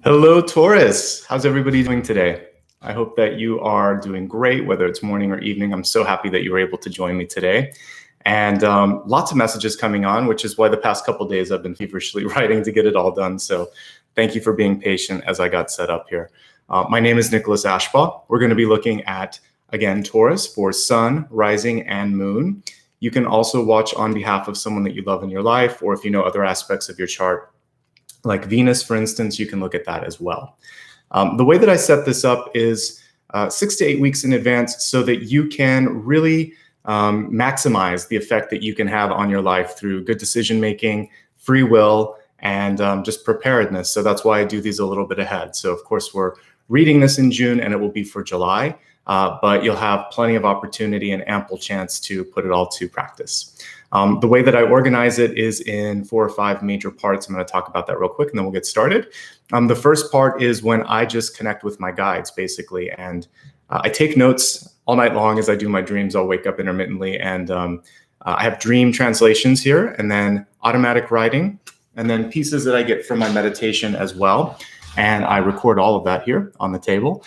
Hello, Taurus. How's everybody doing today? I hope that you are doing great, whether it's morning or evening. I'm so happy that you were able to join me today. And lots of messages coming on, which is why the past couple of days I've been feverishly writing to get it all done. So thank you for being patient as I got set up here. My name is Nicholas Ashbaugh. We're going to be looking at, again, Taurus for sun, rising, and moon. You can also watch on behalf of someone that you love in your life, or if you know other aspects of your chart, like Venus, for instance, you can look at that as well. The way that I set this up is 6 to 8 weeks in advance so that you can really maximize the effect that you can have on your life through good decision-making, free will, and just preparedness. So that's why I do these a little bit ahead. So of course, we're reading this in June and it will be for July, but you'll have plenty of opportunity and ample chance to put it all to practice. The way that I organize it is in 4 or 5 major parts. I'm going to talk about that real quick and then we'll get started. The first part is when I just connect with my guides, basically, and I take notes all night long as I do my dreams. I'll wake up intermittently and I have dream translations here and then automatic writing and then pieces that I get from my meditation as well. And I record all of that here on the table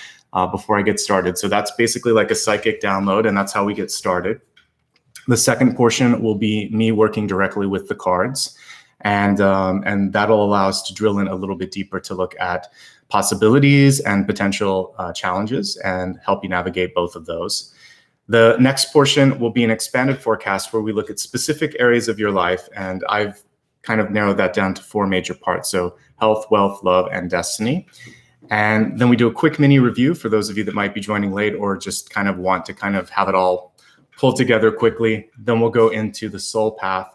before I get started. So that's basically like a psychic download, and that's how we get started. The second portion will be me working directly with the cards, and that'll allow us to drill in a little bit deeper to look at possibilities and potential challenges and help you navigate both of those. The next portion will be an expanded forecast where we look at specific areas of your life, and I've kind of narrowed that down to 4 major parts. So health, wealth, love, and destiny. And then we do a quick mini review for those of you that might be joining late or just kind of want to kind of have it all pulled together quickly. Then we'll go into the soul path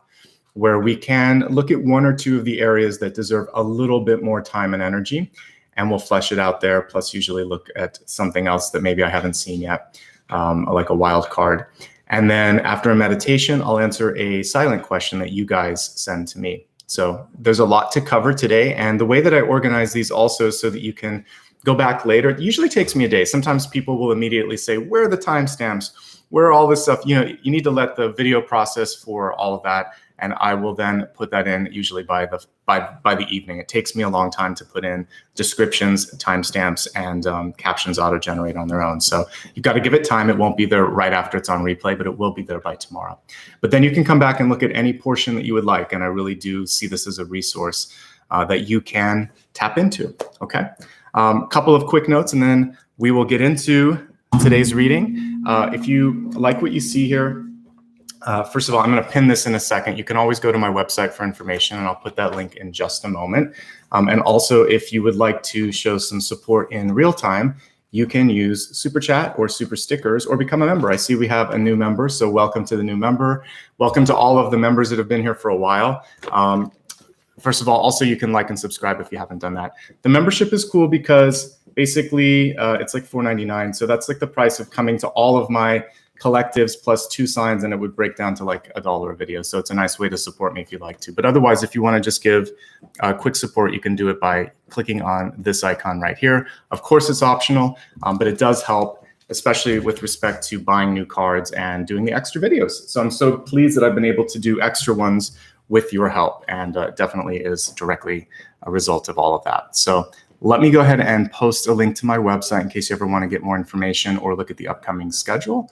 where we can look at 1 or 2 of the areas that deserve a little bit more time and energy, and we'll flesh it out there, plus usually look at something else that maybe I haven't seen yet, like a wild card. And then after a meditation, I'll answer a silent question that you guys send to me. So there's a lot to cover today. And the way that I organize these also so that you can go back later, it usually takes me a day. Sometimes people will immediately say, where are the timestamps? Where are all this stuff? You know, you need to let the video process for all of that. And I will then put that in usually by the evening. It takes me a long time to put in descriptions, timestamps, and captions auto-generate on their own. So you've got to give it time. It won't be there right after it's on replay, but it will be there by tomorrow. But then you can come back and look at any portion that you would like. And I really do see this as a resource that you can tap into, okay? Couple of quick notes, and then we will get into today's reading. If you like what you see here, first of all, I'm going to pin this in a second. You can always go to my website for information, and I'll put that link in just a moment. And also, if you would like to show some support in real time, you can use Super Chat or Super Stickers or become a member. I see we have a new member, so welcome to the new member. Welcome to all of the members that have been here for a while. First of all, also, you can like and subscribe if you haven't done that. The membership is cool because basically it's like $4.99. So that's like the price of coming to all of my collectives plus 2 signs, and it would break down to like $1 a video. So it's a nice way to support me if you'd like to. But otherwise, if you want to just give quick support, you can do it by clicking on this icon right here. Of course, it's optional, but it does help, especially with respect to buying new cards and doing the extra videos. So I'm so pleased that I've been able to do extra ones with your help, and definitely is directly a result of all of that. So let me go ahead and post a link to my website in case you ever want to get more information or look at the upcoming schedule.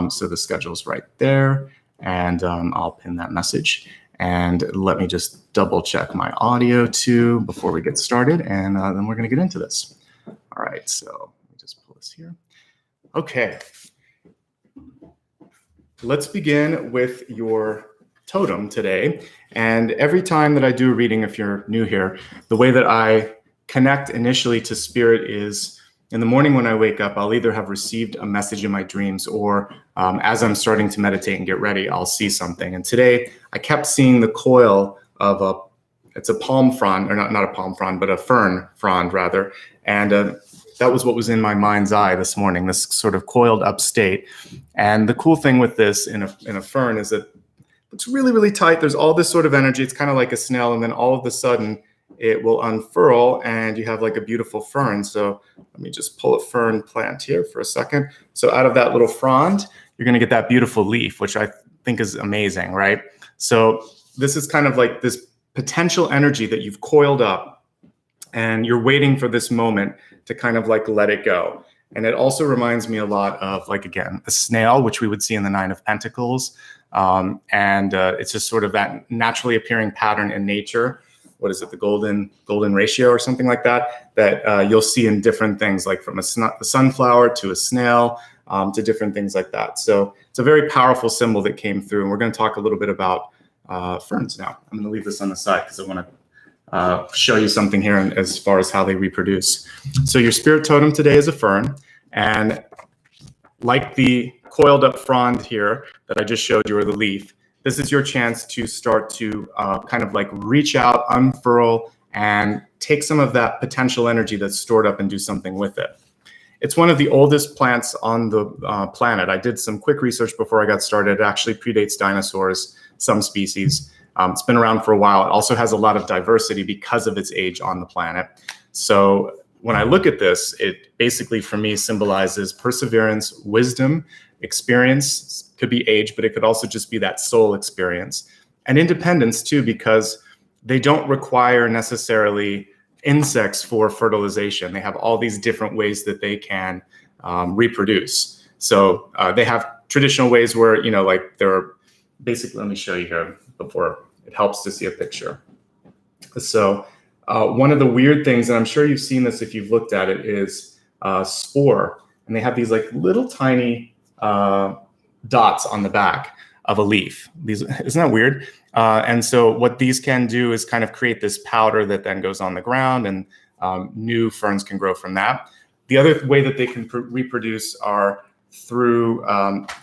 So the schedule is right there, and I'll pin that message. And let me just double check my audio too before we get started, and then we're going to get into this. All right, so let me just pull this here. Okay, let's begin with your totem today. And every time that I do a reading, if you're new here, the way that I connect initially to spirit is in the morning when I wake up, I'll either have received a message in my dreams, or as I'm starting to meditate and get ready, I'll see something. And today I kept seeing the coil of it's a palm frond, or not a palm frond, but a fern frond rather. And that was what was in my mind's eye this morning, this sort of coiled up state. And the cool thing with this in a fern is that it's really, really tight. There's all this sort of energy. It's kind of like a snail. And then all of a sudden it will unfurl and you have like a beautiful fern. So let me just pull a fern plant here for a second. So out of that little frond, you're going to get that beautiful leaf, which I think is amazing, right? So this is kind of like this potential energy that you've coiled up and you're waiting for this moment to kind of like let it go. And it also reminds me a lot of, like, again, a snail, which we would see in the Nine of Pentacles. It's just sort of that naturally appearing pattern in nature. What is it, the golden ratio or something like that, that you'll see in different things, like from a sunflower to a snail, to different things like that. So it's a very powerful symbol that came through. And we're going to talk a little bit about ferns now. I'm going to leave this on the side because I want to show you something here as far as how they reproduce. So your spirit totem today is a fern, and like the coiled up frond here that I just showed you, or the leaf, this is your chance to start to kind of like reach out, unfurl, and take some of that potential energy that's stored up and do something with it. It's one of the oldest plants on the planet. I did some quick research before I got started. It actually predates dinosaurs, some species. It's been around for a while. It also has a lot of diversity because of its age on the planet. So when I look at this, it basically for me symbolizes perseverance, wisdom, experience. Could be age, but it could also just be that soul experience. And independence too, because they don't require necessarily insects for fertilization. They have all these different ways that they can reproduce. So they have traditional ways where, like they're basically, let me show you here before it helps to see a picture. So one of the weird things, and I'm sure you've seen this if you've looked at it, is spore. And they have these like little tiny dots on the back of a leaf. Isn't that weird? And so what these can do is kind of create this powder that then goes on the ground, and new ferns can grow from that. The other way that they can reproduce are through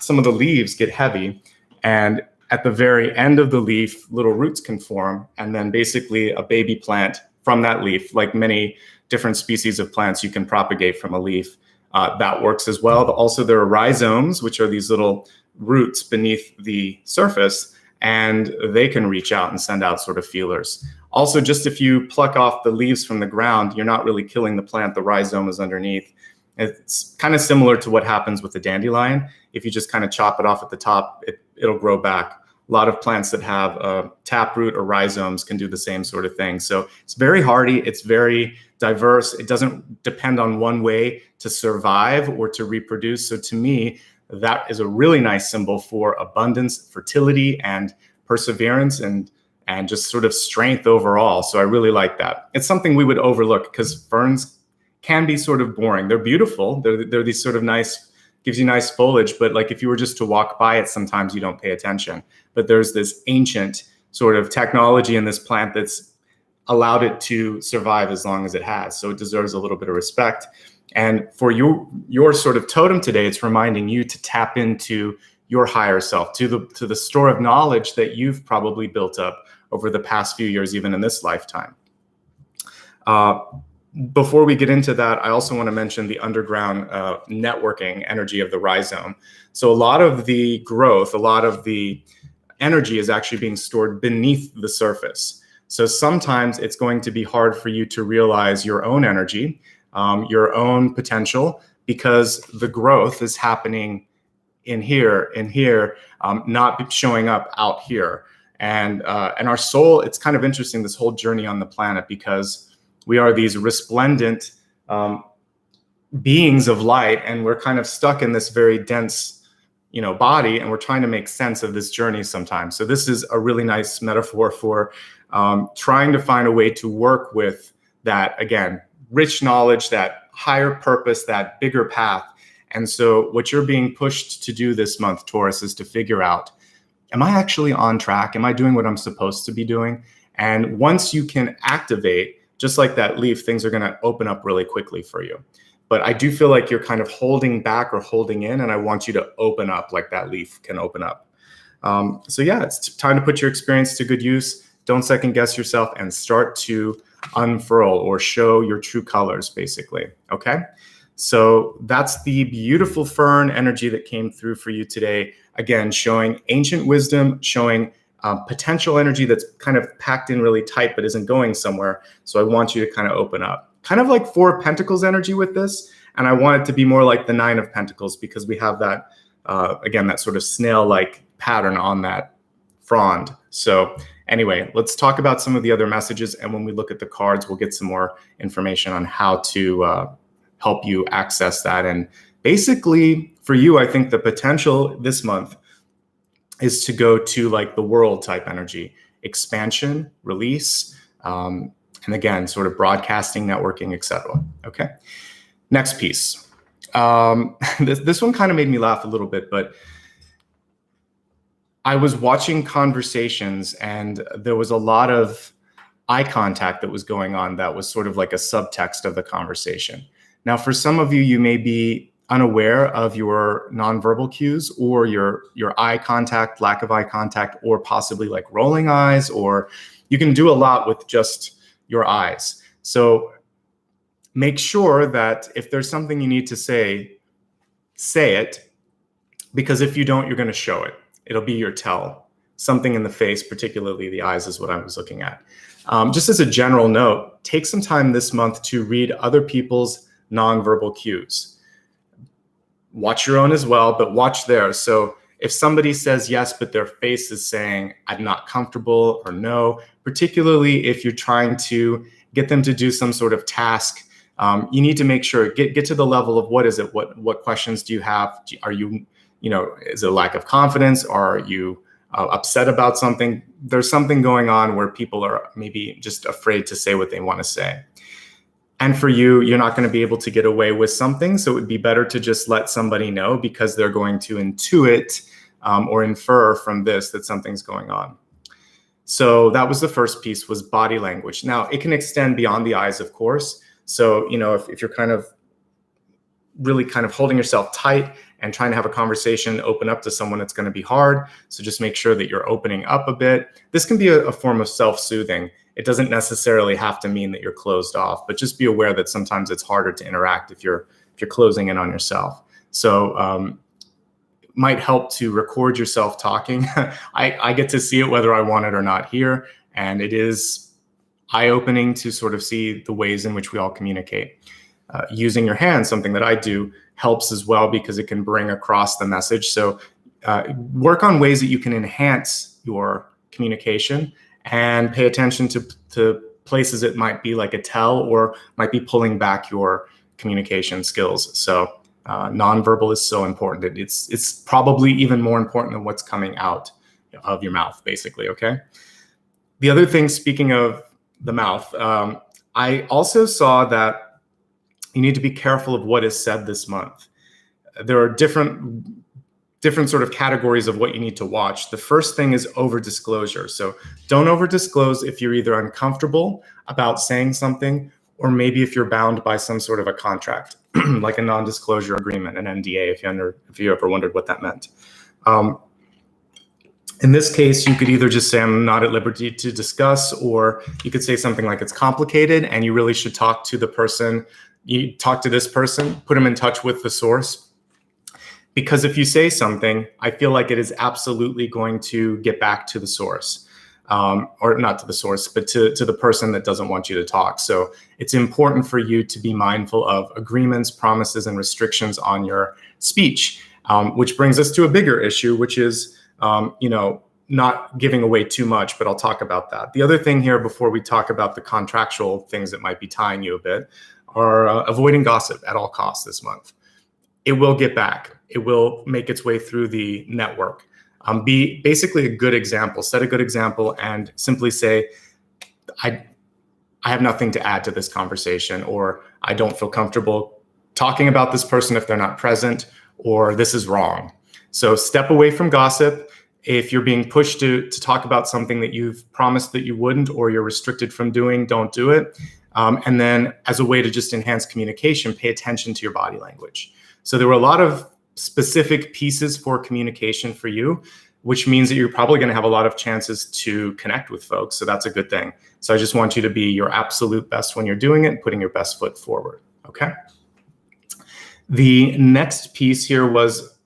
some of the leaves get heavy, and at the very end of the leaf, little roots can form, and then basically a baby plant from that leaf, like many different species of plants, you can propagate from a leaf. That works as well. Also, there are rhizomes, which are these little roots beneath the surface, and they can reach out and send out sort of feelers. Also, just if you pluck off the leaves from the ground, you're not really killing the plant. The rhizome is underneath. It's kind of similar to what happens with the dandelion. If you just kind of chop it off at the top, it'll grow back. A lot of plants that have taproot or rhizomes can do the same sort of thing. So it's very hardy. It's very diverse. It doesn't depend on one way to survive or to reproduce. So to me, that is a really nice symbol for abundance, fertility, and perseverance, and just sort of strength overall. So I really like that. It's something we would overlook because ferns can be sort of boring. They're beautiful. They're these sort of nice, gives you nice foliage, but like if you were just to walk by it, sometimes you don't pay attention. But there's this ancient sort of technology in this plant that's allowed it to survive as long as it has. So it deserves a little bit of respect. And for your sort of totem today, it's reminding you to tap into your higher self, to the store of knowledge that you've probably built up over the past few years, even in this lifetime. Before we get into that, I also want to mention the underground networking energy of the rhizome. So a lot of the growth, a lot of the energy is actually being stored beneath the surface. So sometimes it's going to be hard for you to realize your own energy, your own potential, because the growth is happening in here, not showing up out here. And our soul, it's kind of interesting, this whole journey on the planet, because we are these resplendent beings of light, and we're kind of stuck in this very dense, body, and we're trying to make sense of this journey sometimes. So this is a really nice metaphor for trying to find a way to work with that, again, rich knowledge, that higher purpose, that bigger path. And so what you're being pushed to do this month, Taurus, is to figure out, am I actually on track? Am I doing what I'm supposed to be doing? And once you can activate, just like that leaf, things are going to open up really quickly for you. But I do feel like you're kind of holding back or holding in, and I want you to open up like that leaf can open up. So yeah, it's time to put your experience to good use. Don't second guess yourself and start to unfurl or show your true colors, basically. Okay. So that's the beautiful fern energy that came through for you today. Again, showing ancient wisdom, showing potential energy that's kind of packed in really tight but isn't going somewhere. So I want you to kind of open up. Kind of like Four of Pentacles energy with this. And I want it to be more like the Nine of Pentacles, because we have that, again, that sort of snail-like pattern on that frond. So, Anyway, let's talk about some of the other messages. And when we look at the cards, we'll get some more information on how to help you access that. And basically for you, I think the potential this month is to go to like the world type energy, expansion, release, and again, sort of broadcasting, networking, etc. Okay. Next piece. This one kind of made me laugh a little bit, but I was watching conversations and there was a lot of eye contact that was going on that was sort of like a subtext of the conversation. Now, for some of you, you may be unaware of your nonverbal cues or your eye contact, lack of eye contact, or possibly like rolling eyes, or you can do a lot with just your eyes. So make sure that if there's something you need to say it, because if you don't, you're going to show it. It'll be your tell. Something in the face, particularly the eyes, is what I was looking at. Just as a general note, take some time this month to read other people's nonverbal cues. Watch your own as well, but watch theirs. So if somebody says yes, but their face is saying, I'm not comfortable, or no, particularly if you're trying to get them to do some sort of task, you need to make sure, get to the level of what is it? What questions do you have? Are you, is it a lack of confidence? Are you upset about something? There's something going on where people are maybe just afraid to say what they want to say. And for you, you're not going to be able to get away with something. So it would be better to just let somebody know, because they're going to intuit or infer from this that something's going on. So that was the first piece, was body language. Now, it can extend beyond the eyes, of course. So, if you're kind of really kind of holding yourself tight and trying to have a conversation, open up to someone, it's going to be hard. So just make sure that you're opening up a bit. This can be a form of self-soothing. It doesn't necessarily have to mean that you're closed off, but just be aware that sometimes it's harder to interact if you're closing in on yourself. So it might help to record yourself talking. I get to see it whether I want it or not here. And it is eye-opening to sort of see the ways in which we all communicate. Using your hands, something that I do, helps as well, because it can bring across the message. So work on ways that you can enhance your communication, and pay attention to places it might be like a tell, or might be pulling back your communication skills. So nonverbal is so important. It's probably even more important than what's coming out of your mouth, basically, okay? The other thing, speaking of the mouth, I also saw that you need to be careful of what is said this month. There are different sort of categories of what you need to watch. The first thing is over-disclosure. So don't over-disclose if you're either uncomfortable about saying something, or maybe if you're bound by some sort of a contract, like a non-disclosure agreement, an NDA, if you ever wondered what that meant. In this case, you could either just say, I'm not at liberty to discuss, or you could say something like, it's complicated and you really should talk to the person. You talk to this person, put them in touch with the source. Because if you say something, I feel like it is absolutely going to get back to the source, or not to the source, but to the person that doesn't want you to talk. So it's important for you to be mindful of agreements, promises, and restrictions on your speech, which brings us to a bigger issue, which is, not giving away too much, but I'll talk about that. The other thing here, before we talk about the contractual things that might be tying you a bit, are avoiding gossip at all costs this month. It will get back. It will make its way through the network. Be basically a good example, set a good example, and simply say, I have nothing to add to this conversation, or I don't feel comfortable talking about this person if they're not present, or this is wrong. So step away from gossip. If you're being pushed to talk about something that you've promised that you wouldn't, or you're restricted from doing, don't do it. And then as a way to just enhance communication, pay attention to your body language. So there were a lot of specific pieces for communication for you, which means that you're probably going to have a lot of chances to connect with folks. So that's a good thing. So I just want you to be your absolute best when you're doing it, putting your best foot forward. Okay. The next piece here was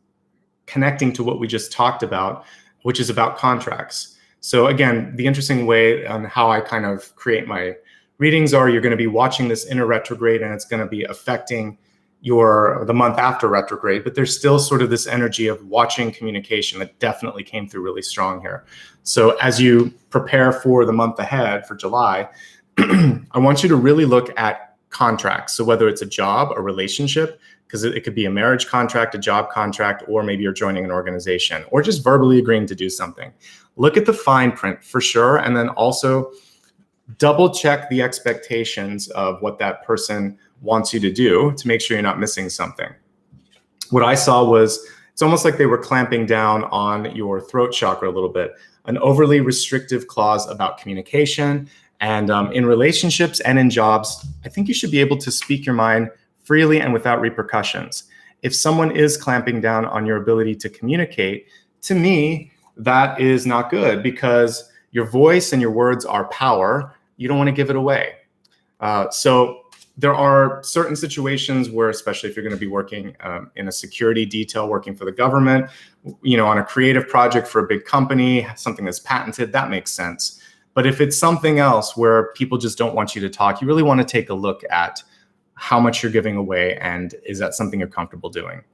connecting to what we just talked about, which is about contracts. So again, the interesting way on how I kind of create my readings are, you're going to be watching this inner retrograde, and it's going to be affecting the month after retrograde, but there's still sort of this energy of watching communication that definitely came through really strong here. So as you prepare for the month ahead for July, I want you to really look at contracts. So whether it's a job, a relationship, because it could be a marriage contract, a job contract, or maybe you're joining an organization, or just verbally agreeing to do something. Look at the fine print for sure, and then also double check the expectations of what that person wants you to do to make sure you're not missing something. What I saw was it's almost like they were clamping down on your throat chakra a little bit, an overly restrictive clause about communication. And in relationships and in jobs, I think you should be able to speak your mind freely and without repercussions. If someone is clamping down on your ability to communicate, to me, that is not good, because your voice and your words are power. You don't want to give it away. So there are certain situations where, especially if you're going to be working in a security detail, working for the government, on a creative project for a big company, something that's patented, that makes sense. But if it's something else where people just don't want you to talk, you really want to take a look at how much you're giving away, and is that something you're comfortable doing?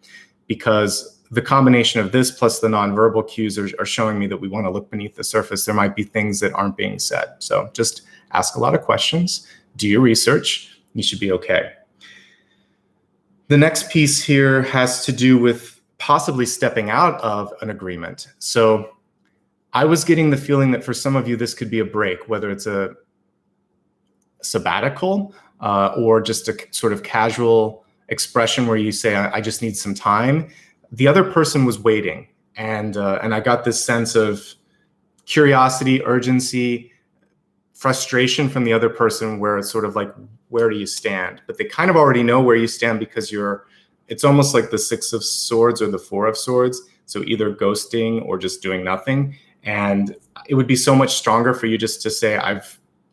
Because the combination of this plus the nonverbal cues are showing me that we want to look beneath the surface. There might be things that aren't being said. So just ask a lot of questions, do your research. You should be okay. The next piece here has to do with possibly stepping out of an agreement. So I was getting the feeling that for some of you, this could be a break, whether it's a sabbatical or just a sort of casual expression where you say, I just need some time. The other person was waiting. And I got this sense of curiosity, urgency, frustration from the other person, where it's sort of like, where do you stand? But they kind of already know where you stand, because it's almost like the 6 of Swords or the 4 of Swords. So either ghosting or just doing nothing. And it would be so much stronger for you just to say,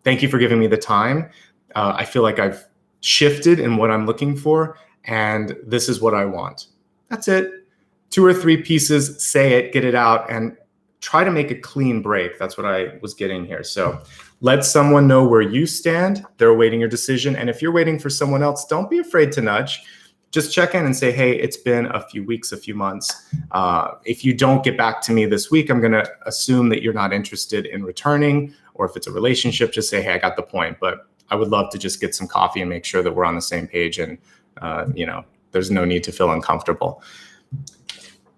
thank you for giving me the time. I feel like I've shifted in what I'm looking for, and this is what I want. That's it. 2 or 3 pieces, say it, get it out, and try to make a clean break. That's what I was getting here. So let someone know where you stand. They're awaiting your decision. And if you're waiting for someone else, don't be afraid to nudge. Just check in and say, hey, it's been a few weeks, a few months. If you don't get back to me this week, I'm going to assume that you're not interested in returning. Or if it's a relationship, just say, hey, I got the point, but I would love to just get some coffee and make sure that we're on the same page, and there's no need to feel uncomfortable.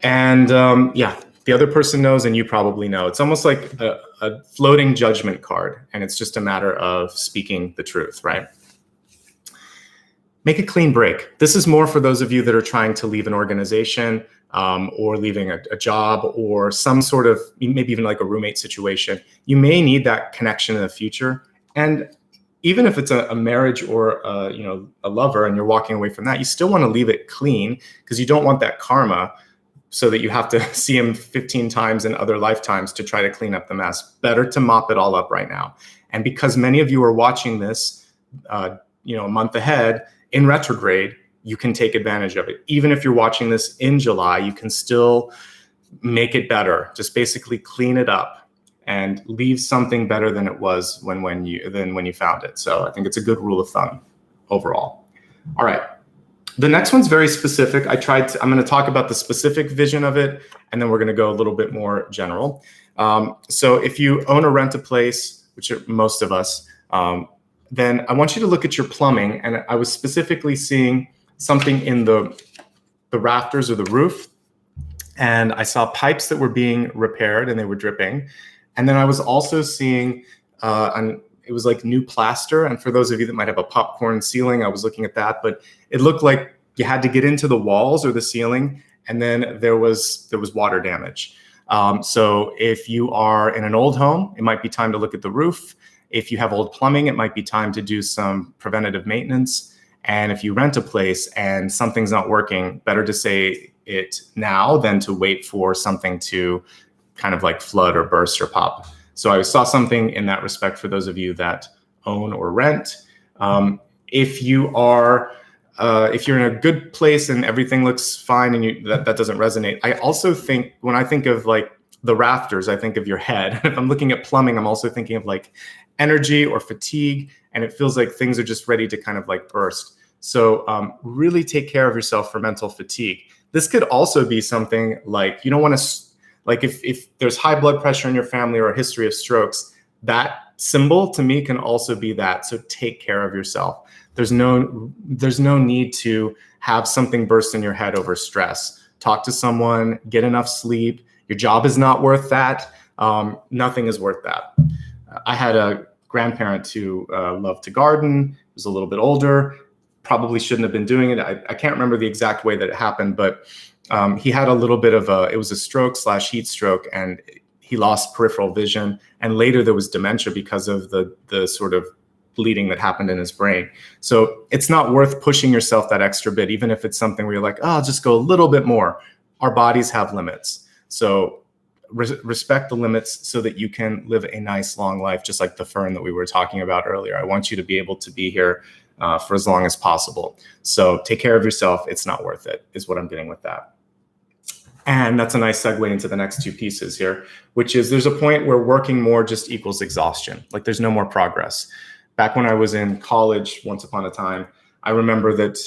And the other person knows, and you probably know. It's almost like a floating judgment card, and it's just a matter of speaking the truth, right? Make a clean break. This is more for those of you that are trying to leave an organization or leaving a job, or some sort of, maybe even like a roommate situation. You may need that connection in the future. And even if it's a marriage or a lover and you're walking away from that, you still want to leave it clean, because you don't want that karma so that you have to see him 15 times in other lifetimes to try to clean up the mess. Better to mop it all up right now. And because many of you are watching this, a month ahead in retrograde, you can take advantage of it. Even if you're watching this in July, you can still make it better. Just basically clean it up and leave something better than it was when you found it. So I think it's a good rule of thumb overall. All right. The next one's very specific. I'm going to talk about the specific vision of it, and then we're going to go a little bit more general. So if you own or rent a place, which are most of us, then I want you to look at your plumbing. And I was specifically seeing something in the rafters or the roof. And I saw pipes that were being repaired and they were dripping. And then I was also seeing, it was like new plaster. And for those of you that might have a popcorn ceiling, I was looking at that, but it looked like you had to get into the walls or the ceiling, and then there was water damage. So if you are in an old home, it might be time to look at the roof. If you have old plumbing, it might be time to do some preventative maintenance. And if you rent a place and something's not working, better to say it now than to wait for something to kind of like flood or burst or pop. So I saw something in that respect for those of you that own or rent. If you're in a good place and everything looks fine and that doesn't resonate, I also think, when I think of like the rafters, I think of your head. If I'm looking at plumbing, I'm also thinking of like energy or fatigue, and it feels like things are just ready to kind of like burst. So really take care of yourself for mental fatigue. This could also be something like you don't want to, like if there's high blood pressure in your family or a history of strokes, that symbol to me can also be that. So take care of yourself. There's no need to have something burst in your head over stress. Talk to someone, get enough sleep. Your job is not worth that. Nothing is worth that. I had a grandparent who loved to garden, was a little bit older, probably shouldn't have been doing it. I can't remember the exact way that it happened, but he had a little bit of it was a stroke / heat stroke, and he lost peripheral vision. And later there was dementia because of the sort of bleeding that happened in his brain. So it's not worth pushing yourself that extra bit, even if it's something where you're like, oh, I'll just go a little bit more. Our bodies have limits. So respect the limits so that you can live a nice long life, just like the fern that we were talking about earlier. I want you to be able to be here for as long as possible. So take care of yourself. It's not worth it, is what I'm getting with that. And that's a nice segue into the next two pieces here, which is there's a point where working more just equals exhaustion. Like there's no more progress. Back when I was in college, once upon a time, I remember that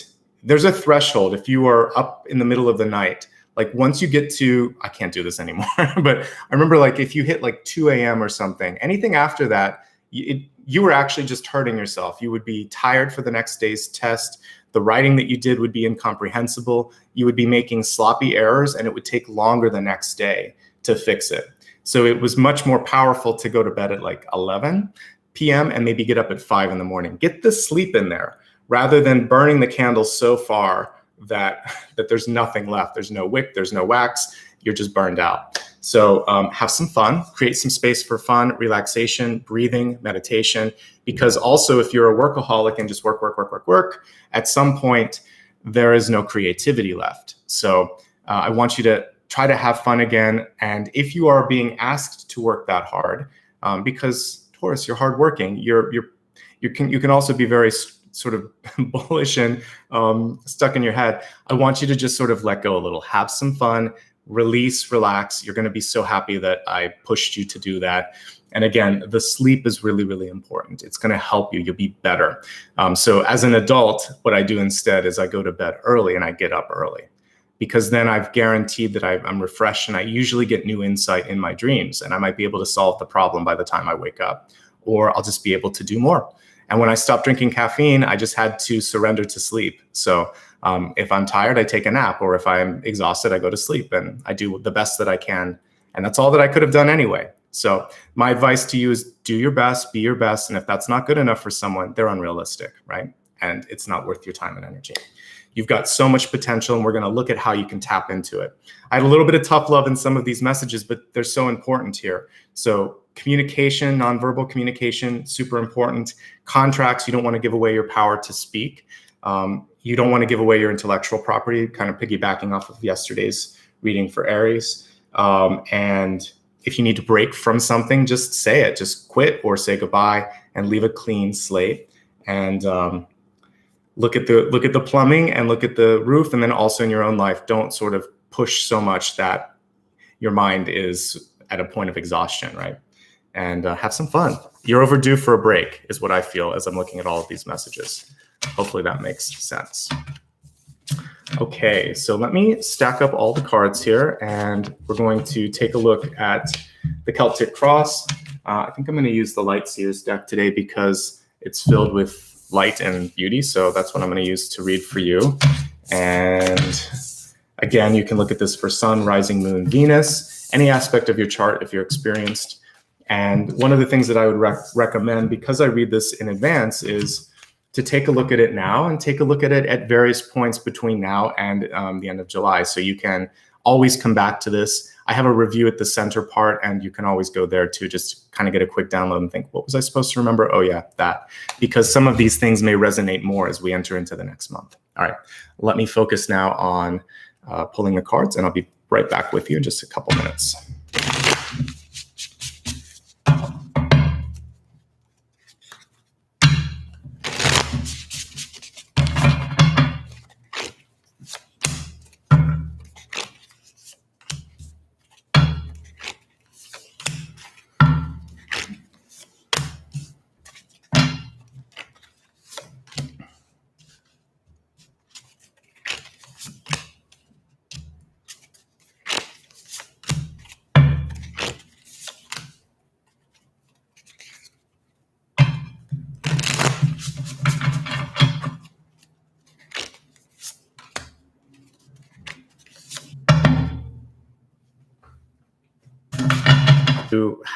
there's a threshold. If you are up in the middle of the night, like once you get to, I can't do this anymore, but I remember like if you hit like 2 a.m. or something, anything after that, you were actually just hurting yourself. You would be tired for the next day's test. The writing that you did would be incomprehensible. You would be making sloppy errors, and it would take longer the next day to fix it. So it was much more powerful to go to bed at like 11 p.m. and maybe get up at 5 in the morning. Get the sleep in there rather than burning the candle so far that there's nothing left. There's no wick, there's no wax. You're just burned out. So have some fun, create some space for fun, relaxation, breathing, meditation, because also if you're a workaholic and just work, at some point there is no creativity left. So I want you to try to have fun again. And if you are being asked to work that hard, because Taurus, you're hardworking, you can also be very sort of bullish and stuck in your head. I want you to just sort of let go a little, have some fun, release, relax. You're going to be so happy that I pushed you to do that. And again, the sleep is really, really important. It's going to help you. You'll be better. So as an adult, what I do instead is I go to bed early and I get up early, because then I've guaranteed that I'm refreshed, and I usually get new insight in my dreams, and I might be able to solve the problem by the time I wake up, or I'll just be able to do more. And when I stopped drinking caffeine, I just had to surrender to sleep. So if I'm tired, I take a nap, or if I'm exhausted, I go to sleep, and I do the best that I can. And that's all that I could have done anyway. So my advice to you is do your best, be your best. And if that's not good enough for someone, they're unrealistic, right? And it's not worth your time and energy. You've got so much potential, and we're going to look at how you can tap into it. I had a little bit of tough love in some of these messages, but they're so important here. So communication, nonverbal communication, super important. Contracts, you don't want to give away your power to speak. You don't want to give away your intellectual property, kind of piggybacking off of yesterday's reading for Aries. And if you need to break from something, just say it, just quit or say goodbye and leave a clean slate. And look at the plumbing and look at the roof, and then also in your own life, don't sort of push so much that your mind is at a point of exhaustion, right? And have some fun. You're overdue for a break is what I feel as I'm looking at all of these messages. Hopefully that makes sense. Okay, so let me stack up all the cards here, and we're going to take a look at the Celtic Cross. I think I'm going to use the Light Seers deck today because it's filled with light and beauty, so that's what I'm going to use to read for you. And again, you can look at this for Sun, Rising, Moon, Venus, any aspect of your chart if you're experienced. And one of the things that I would recommend, because I read this in advance, is to take a look at it now and take a look at it at various points between now and the end of July. So you can always come back to this. I have a review at the center part, and you can always go there to just kind of get a quick download and think, what was I supposed to remember? Oh yeah, that. Because some of these things may resonate more as we enter into the next month. All right, let me focus now on pulling the cards, and I'll be right back with you in just a couple minutes.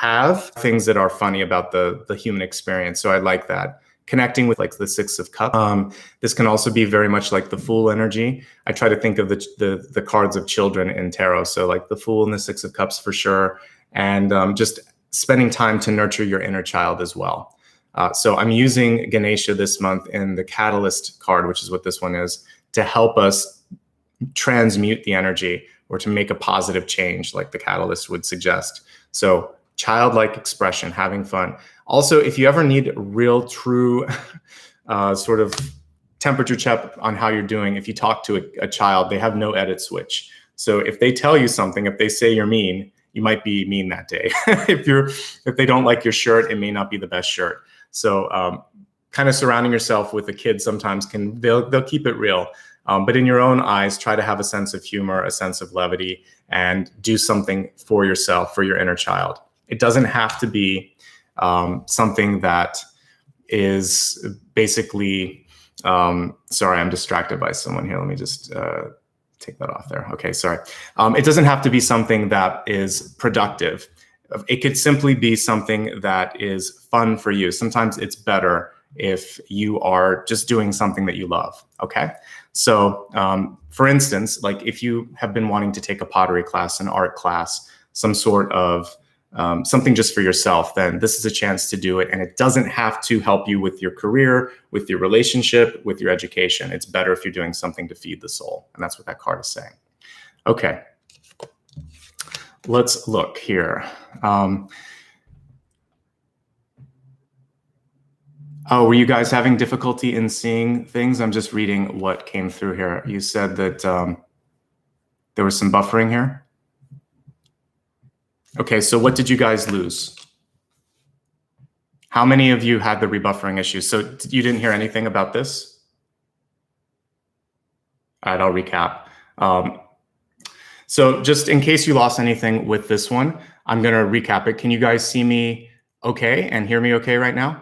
have things that are funny about the human experience. So I like that. Connecting with like the Six of Cups. This can also be very much like the Fool energy. I try to think of the cards of children in tarot. So like the Fool and the Six of Cups for sure. And just spending time to nurture your inner child as well. So I'm using Ganesha this month in the Catalyst card, which is what this one is, to help us transmute the energy or to make a positive change like the Catalyst would suggest. So childlike expression, having fun. Also, if you ever need real true sort of temperature check on how you're doing, if you talk to a child, they have no edit switch. So if they tell you something, if they say you're mean, you might be mean that day. If they don't like your shirt, it may not be the best shirt. So kind of surrounding yourself with a kid sometimes they'll keep it real. But in your own eyes, try to have a sense of humor, a sense of levity, and do something for yourself, for your inner child. It doesn't have to be something that is basically, sorry, I'm distracted by someone here. Let me just take that off there. Okay, sorry. It doesn't have to be something that is productive. It could simply be something that is fun for you. Sometimes it's better if you are just doing something that you love, okay? So for instance, like if you have been wanting to take a pottery class, an art class, some sort of something just for yourself, then this is a chance to do it. And it doesn't have to help you with your career, with your relationship, with your education. It's better if you're doing something to feed the soul. And that's what that card is saying. Okay, let's look here. Oh, were you guys having difficulty in seeing things? I'm just reading what came through here. You said that there was some buffering here. Okay, so what did you guys lose? How many of you had the rebuffering issue? So you didn't hear anything about this? All right, I'll recap. So just in case you lost anything with this one, I'm gonna recap it. Can you guys see me okay and hear me okay right now?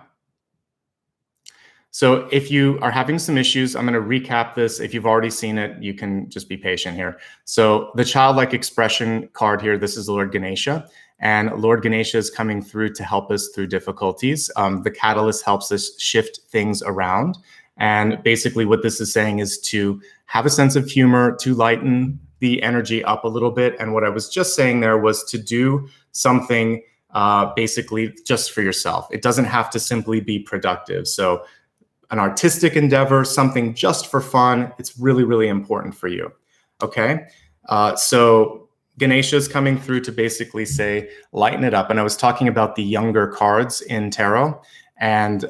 So if you are having some issues, I'm going to recap this. If you've already seen it, you can just be patient here. So the childlike expression card here, this is Lord Ganesha, and Lord Ganesha is coming through to help us through difficulties. The Catalyst helps us shift things around. And basically what this is saying is to have a sense of humor, to lighten the energy up a little bit. And what I was just saying there was to do something basically just for yourself. It doesn't have to simply be productive. So an artistic endeavor, something just for fun, it's really, really important for you, okay? So Ganesha is coming through to basically say, lighten it up. And I was talking about the younger cards in tarot. And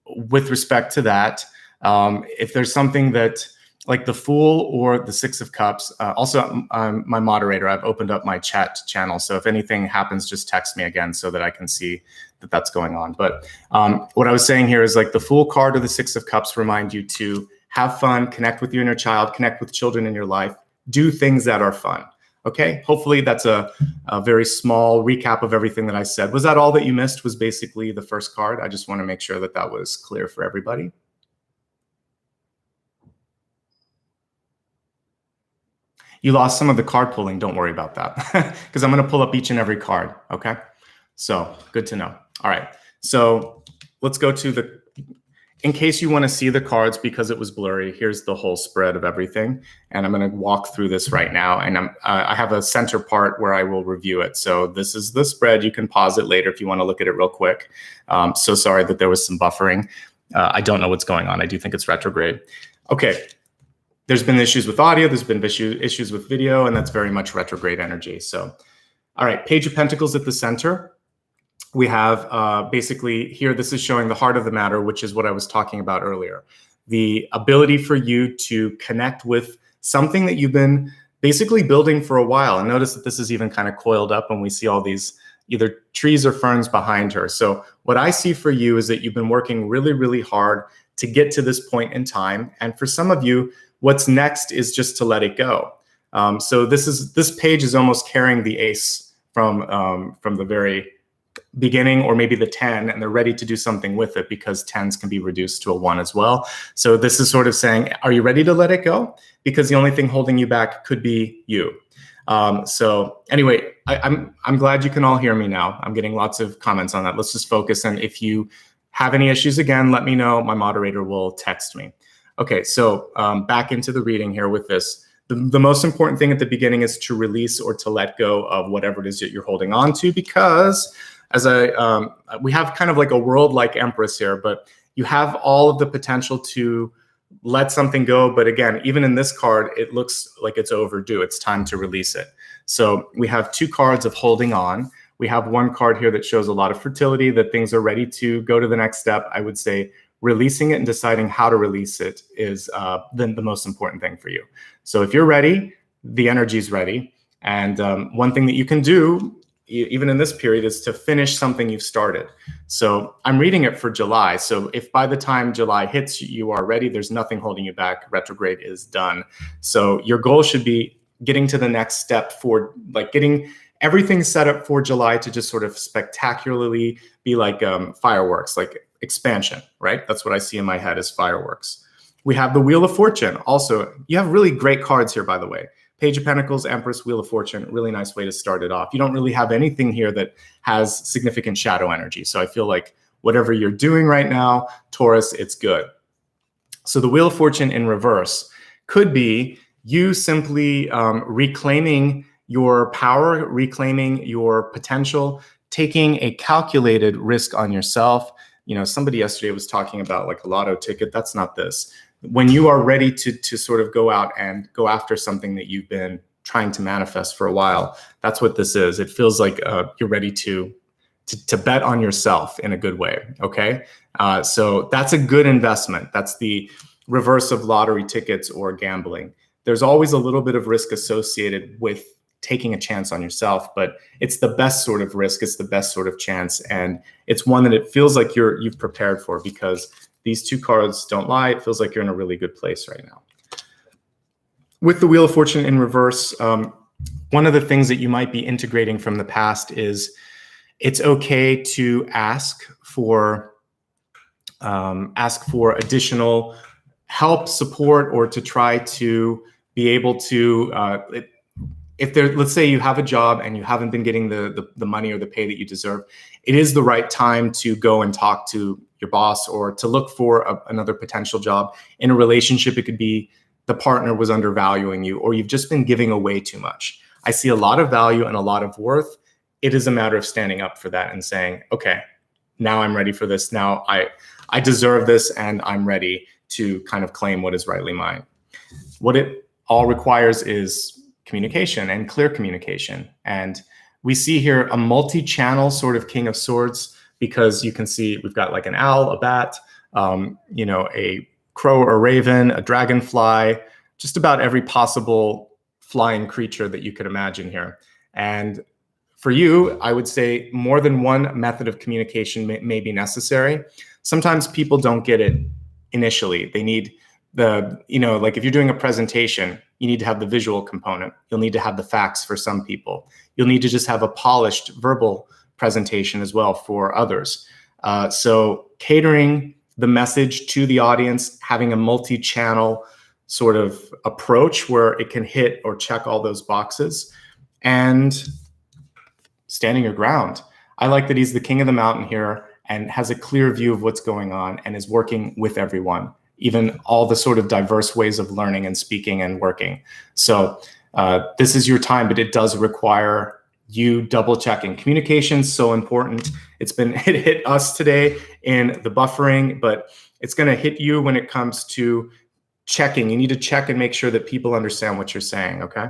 with respect to that, if there's something that, like the Fool or the Six of Cups, also I'm my moderator, I've opened up my chat channel. So if anything happens, just text me again so that I can see that that's going on. But what I was saying here is like the Fool card or the Six of Cups remind you to have fun, connect with your inner child, connect with children in your life, do things that are fun. Okay, hopefully that's a very small recap of everything that I said. Was that all that you missed? Was basically the first card? I just want to make sure that that was clear for everybody. You lost some of the card pulling, don't worry about that, because I'm going to pull up each and every card, okay? So good to know. All right, so let's go to the, in case you want to see the cards because it was blurry, here's the whole spread of everything. And I'm going to walk through this right now. And I have a center part where I will review it. So this is the spread. You can pause it later if you want to look at it real quick. So sorry that there was some buffering. I don't know what's going on. I do think it's retrograde. Okay. There's been issues with audio, there's been issues with video, and that's very much retrograde energy. So, all right, Page of Pentacles at the center. We have basically here, this is showing the heart of the matter, which is what I was talking about earlier. The ability for you to connect with something that you've been basically building for a while. And notice that this is even kind of coiled up and we see all these either trees or ferns behind her. So what I see for you is that you've been working really, really hard to get to this point in time. And for some of you, what's next is just to let it go. So this page is almost carrying the ace from the very beginning, or maybe the 10, and they're ready to do something with it because 10s can be reduced to a 1 as well. So this is sort of saying, are you ready to let it go? Because the only thing holding you back could be you. So anyway, I'm glad you can all hear me now. I'm getting lots of comments on that. Let's just focus. And if you have any issues, again, let me know. My moderator will text me. Okay, so back into the reading here with this. The most important thing at the beginning is to release or to let go of whatever it is that you're holding on to, because as we have kind of like a world-like empress here, but you have all of the potential to let something go. But again, even in this card, it looks like it's overdue. It's time to release it. So we have 2 cards of holding on. We have 1 card here that shows a lot of fertility, that things are ready to go to the next step. I would say releasing it and deciding how to release it is the most important thing for you. So if you're ready, the energy is ready. And one thing that you can do, even in this period, is to finish something you've started. So I'm reading it for July. So if by the time July hits, you are ready, there's nothing holding you back. Retrograde is done. So your goal should be getting to the next step for like getting everything set up for July to just sort of spectacularly be like fireworks, like expansion, right? That's what I see in my head as fireworks. We have the Wheel of Fortune. Also, you have really great cards here, by the way. Page of Pentacles, Empress, Wheel of Fortune, really nice way to start it off. You don't really have anything here that has significant shadow energy. So I feel like whatever you're doing right now, Taurus, it's good. So the Wheel of Fortune in reverse could be you simply reclaiming your power, reclaiming your potential, taking a calculated risk on yourself. You know, somebody yesterday was talking about like a lotto ticket. That's not this. When you are ready to sort of go out and go after something that you've been trying to manifest for a while, that's what this is. It feels like you're ready to bet on yourself in a good way, okay? So that's a good investment. That's the reverse of lottery tickets or gambling. There's always a little bit of risk associated with taking a chance on yourself, but it's the best sort of risk. It's the best sort of chance. And it's one that it feels like you've prepared for, because these 2 cards don't lie. It feels like you're in a really good place right now. With the Wheel of Fortune in reverse, one of the things that you might be integrating from the past is it's okay to ask for additional help, support, or to try to be able to, if there, let's say you have a job and you haven't been getting the money or the pay that you deserve, it is the right time to go and talk to your boss or to look for another potential job. In a relationship, it could be the partner was undervaluing you, or you've just been giving away too much. I see a lot of value and a lot of worth. It is a matter of standing up for that and saying, okay, now I'm ready for this. Now I deserve this, and I'm ready to kind of claim what is rightly mine. What it all requires is communication and clear communication. And we see here a multi-channel sort of King of Swords, because you can see we've got like an owl, a bat, you know, a crow or a raven, a dragonfly, just about every possible flying creature that you could imagine here. And for you, I would say more than one method of communication may be necessary. Sometimes people don't get it initially. They need like if you're doing a presentation, you need to have the visual component. You'll need to have the facts for some people. You'll need to just have a polished verbal presentation as well for others. So catering the message to the audience, having a multi-channel sort of approach where it can hit or check all those boxes, and standing your ground. I like that he's the king of the mountain here and has a clear view of what's going on and is working with everyone, even all the sort of diverse ways of learning and speaking and working. So this is your time, but it does require you double checking. Communication is so important. It hit us today in the buffering, but it's going to hit you when it comes to checking. You need to check and make sure that people understand what you're saying, okay?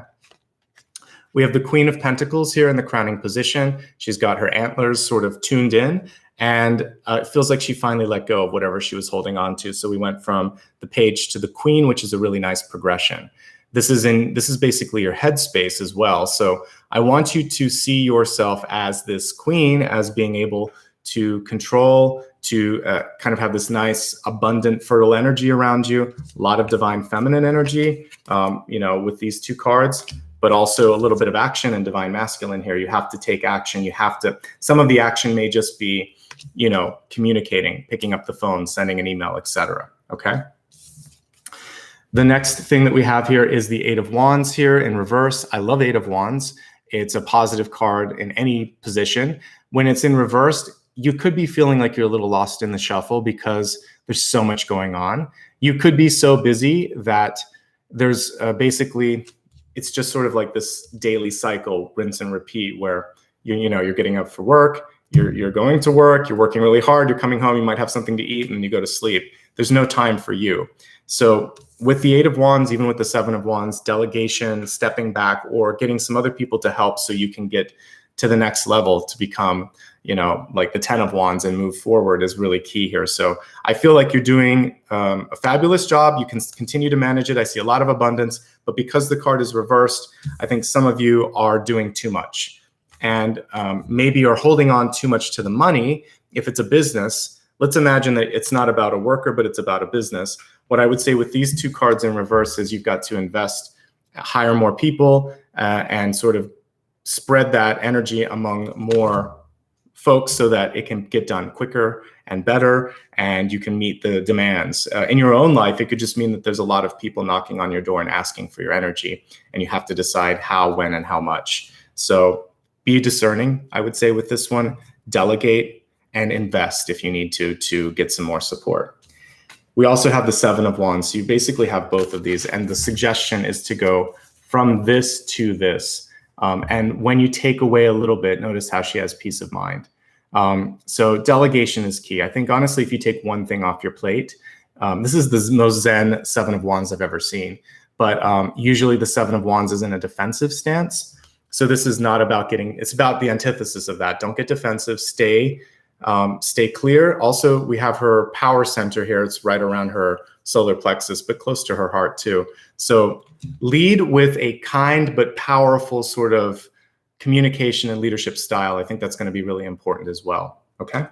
We have the Queen of Pentacles here in the crowning position. She's got her antlers sort of tuned in, and it feels like she finally let go of whatever she was holding on to. So we went from the Page to the Queen, which is a really nice progression. This is basically your headspace as well. So I want you to see yourself as this queen, as being able to control, to kind of have this nice, abundant, fertile energy around you. A lot of divine feminine energy, with these 2 cards, but also a little bit of action and divine masculine here. You have to take action. Some of the action may just be, communicating, picking up the phone, sending an email, etc. Okay. The next thing that we have here is the Eight of Wands here in reverse. I love Eight of Wands. It's a positive card in any position. When it's in reversed, you could be feeling like you're a little lost in the shuffle because there's so much going on. You could be so busy that there's basically, it's just sort of like this daily cycle, rinse and repeat, where you're getting up for work, you're going to work, you're working really hard, you're coming home, you might have something to eat, and then you go to sleep. There's no time for you. So with the Eight of Wands, even with the Seven of Wands, delegation, stepping back, or getting some other people to help so you can get to the next level to become, like the Ten of Wands and move forward is really key here. So I feel like you're doing a fabulous job. You can continue to manage it. I see a lot of abundance, but because the card is reversed, I think some of you are doing too much. And maybe you're holding on too much to the money. If it's a business, let's imagine that it's not about a worker, but it's about a business. What I would say with these two cards in reverse is you've got to invest, hire more people, and sort of spread that energy among more folks so that it can get done quicker and better, and you can meet the demands. In your own life, it could just mean that there's a lot of people knocking on your door and asking for your energy, and you have to decide how, when, and how much. So be discerning, I would say, with this one. Delegate and invest if you need to get some more support. We also have the Seven of Wands. So you basically have both of these. And the suggestion is to go from this to this. And when you take away a little bit, notice how she has peace of mind. So delegation is key. I think, honestly, if you take one thing off your plate, this is the most zen Seven of Wands I've ever seen. But usually the Seven of Wands is in a defensive stance. So this is not about it's about the antithesis of that. Don't get defensive, stay clear. Also, we have her power center here. It's right around her solar plexus, but close to her heart too. So lead with a kind but powerful sort of communication and leadership style. I think that's going to be really important as well. Okay.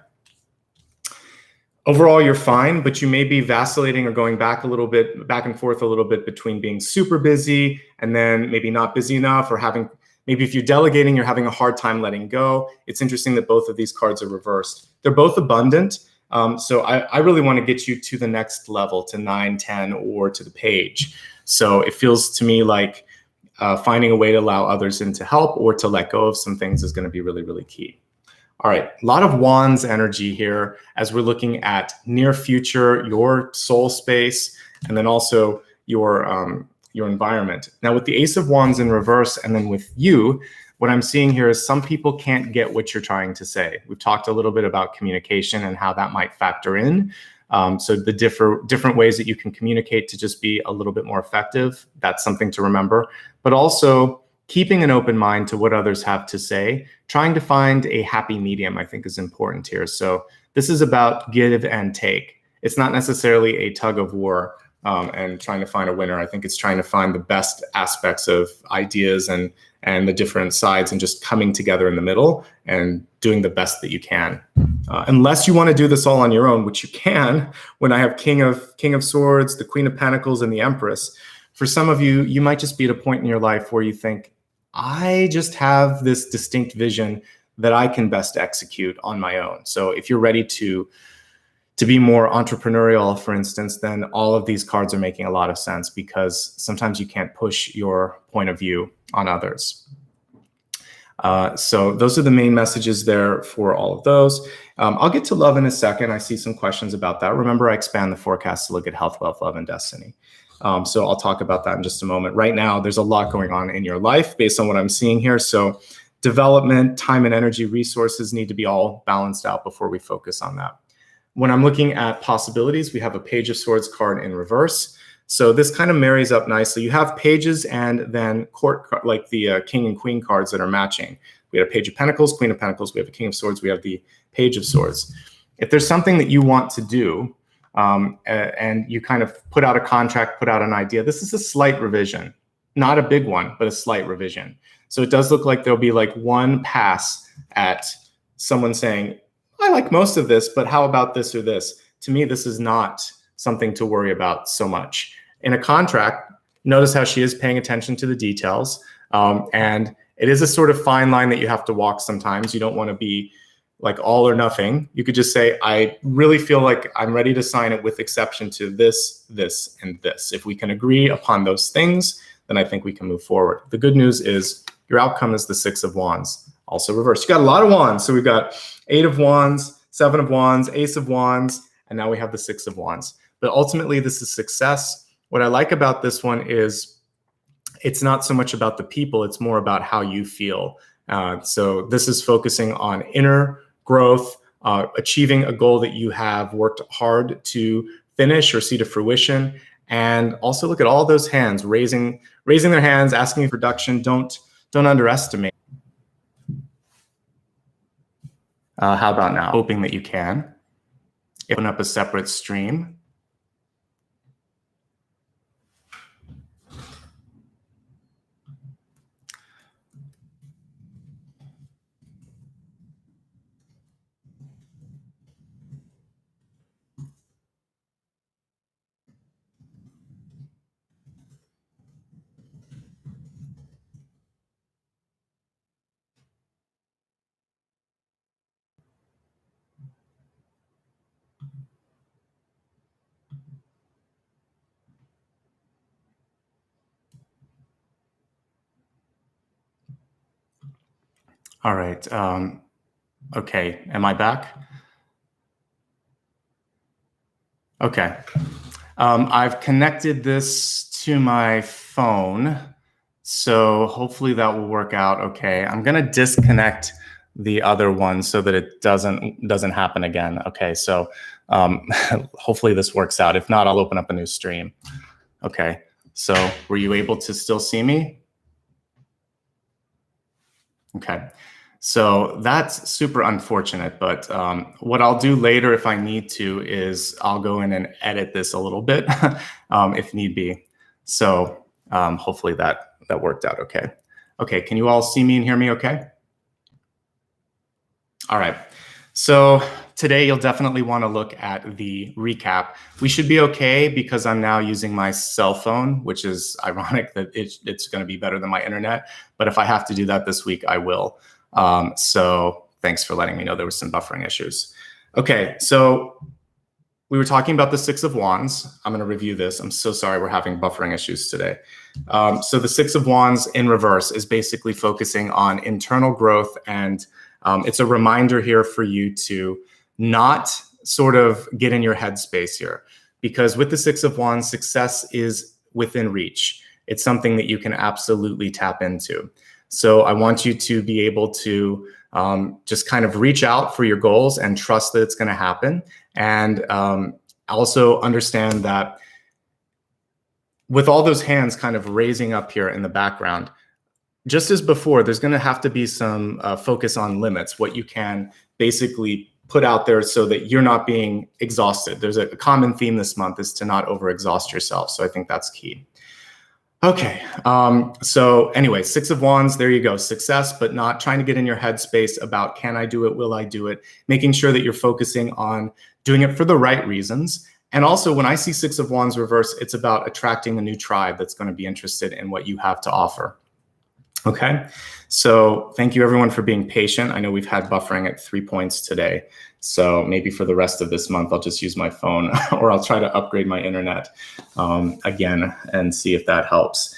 Overall, you're fine, but you may be vacillating or going back and forth a little bit between being super busy and then maybe not busy enough, or maybe if you're delegating, you're having a hard time letting go. It's interesting that both of these cards are reversed. They're both abundant. So I really want to get you to the next level, to 9, 10, or to the page. So it feels to me like finding a way to allow others in to help or to let go of some things is going to be really, really key. All right, a lot of Wands energy here as we're looking at near future, your soul space, and then also your environment. Now with the Ace of Wands in reverse, and then with you, what I'm seeing here is some people can't get what you're trying to say. We've talked a little bit about communication and how that might factor in. So the different ways that you can communicate to just be a little bit more effective, that's something to remember. But also keeping an open mind to what others have to say, trying to find a happy medium, I think, is important here. So this is about give and take. It's not necessarily a tug of war and trying to find a winner. I think it's trying to find the best aspects of ideas and the different sides and just coming together in the middle and doing the best that you can. Unless you want to do this all on your own, which you can, when I have King of Swords, the Queen of Pentacles, and the Empress. For some of you, you might just be at a point in your life where you think, I just have this distinct vision that I can best execute on my own. So if you're ready to be more entrepreneurial, for instance, then all of these cards are making a lot of sense, because sometimes you can't push your point of view on others. So those are the main messages there for all of those. I'll get to love in a second. I see some questions about that. Remember, I expand the forecast to look at health, wealth, love, and destiny. So I'll talk about that in just a moment. Right now, there's a lot going on in your life based on what I'm seeing here. So development, time, and energy resources need to be all balanced out before we focus on that. When I'm looking at possibilities, we have a Page of Swords card in reverse. So this kind of marries up nicely. You have pages and then court, like the King and Queen cards that are matching. We have a Page of Pentacles, Queen of Pentacles, we have a King of Swords, we have the Page of Swords. If there's something that you want to do, and you kind of put out a contract, put out an idea, this is a slight revision, not a big one, but a slight revision. So it does look like there'll be like one pass at someone saying, I like most of this, but how about this or this? To me, this is not something to worry about so much. In a contract, notice how she is paying attention to the details. And it is a sort of fine line that you have to walk sometimes. You don't want to be like all or nothing. You could just say, I really feel like I'm ready to sign it with exception to this, this, and this. If we can agree upon those things, then I think we can move forward. The good news is your outcome is the 6 of Wands, also reversed. You got a lot of Wands. So we've got 8 of Wands, 7 of Wands, Ace of Wands, and now we have the 6 of Wands. But ultimately, this is success. What I like about this one is it's not so much about the people, it's more about how you feel. So this is focusing on inner growth, achieving a goal that you have worked hard to finish or see to fruition. And also look at all those hands raising their hands, asking for production. Don't underestimate. How about now? Hoping that you can open up a separate stream. All right. Okay. Am I back? Okay. I've connected this to my phone, so hopefully that will work out okay. I'm going to disconnect the other one so that it doesn't happen again. Okay. So hopefully this works out. If not, I'll open up a new stream. Okay. So were you able to still see me? Okay. So that's super unfortunate, but what I'll do later if I need to is I'll go in and edit this a little bit if need be. So hopefully that worked out okay. Okay, can you all see me and hear me okay? All right. So today you'll definitely want to look at the recap. We should be okay because I'm now using my cell phone, which is ironic that it's going to be better than my internet. But if I have to do that this week, I will. So thanks for letting me know there was some buffering issues. Okay, so we were talking about the 6 of Wands. I'm going to review this. I'm so sorry we're having buffering issues today. So the 6 of Wands in reverse is basically focusing on internal growth, and it's a reminder here for you to not sort of get in your headspace here, because with the 6 of Wands, success is within reach. It's something that you can absolutely tap into. So I want you to be able to just kind of reach out for your goals and trust that it's going to happen. And also understand that with all those hands kind of raising up here in the background, just as before, there's going to have to be some focus on limits, what you can basically put out there so that you're not being exhausted. There's a common theme this month is to not overexhaust yourself. So I think that's key. Okay, so anyway, 6 of Wands, there you go. Success, but not trying to get in your headspace about can I do it, will I do it? Making sure that you're focusing on doing it for the right reasons. And also when I see 6 of Wands reverse, it's about attracting a new tribe that's going to be interested in what you have to offer. Okay, so thank you everyone for being patient. I know we've had buffering at 3 points today. So maybe for the rest of this month, I'll just use my phone or I'll try to upgrade my internet again and see if that helps.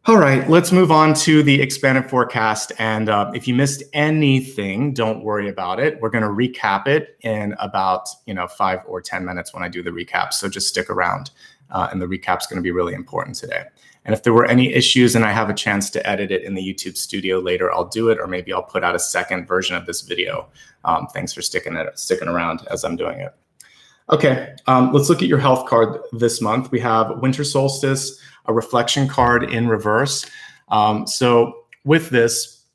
All right, let's move on to the expanded forecast. And if you missed anything, don't worry about it. We're going to recap it in about 5 or 10 minutes when I do the recap. So just stick around and the recap's going to be really important today. And if there were any issues and I have a chance to edit it in the YouTube studio later, I'll do it, or maybe I'll put out a second version of this video. Thanks for sticking around as I'm doing it. Okay, let's look at your health card this month. We have Winter Solstice, a reflection card in reverse. So with this,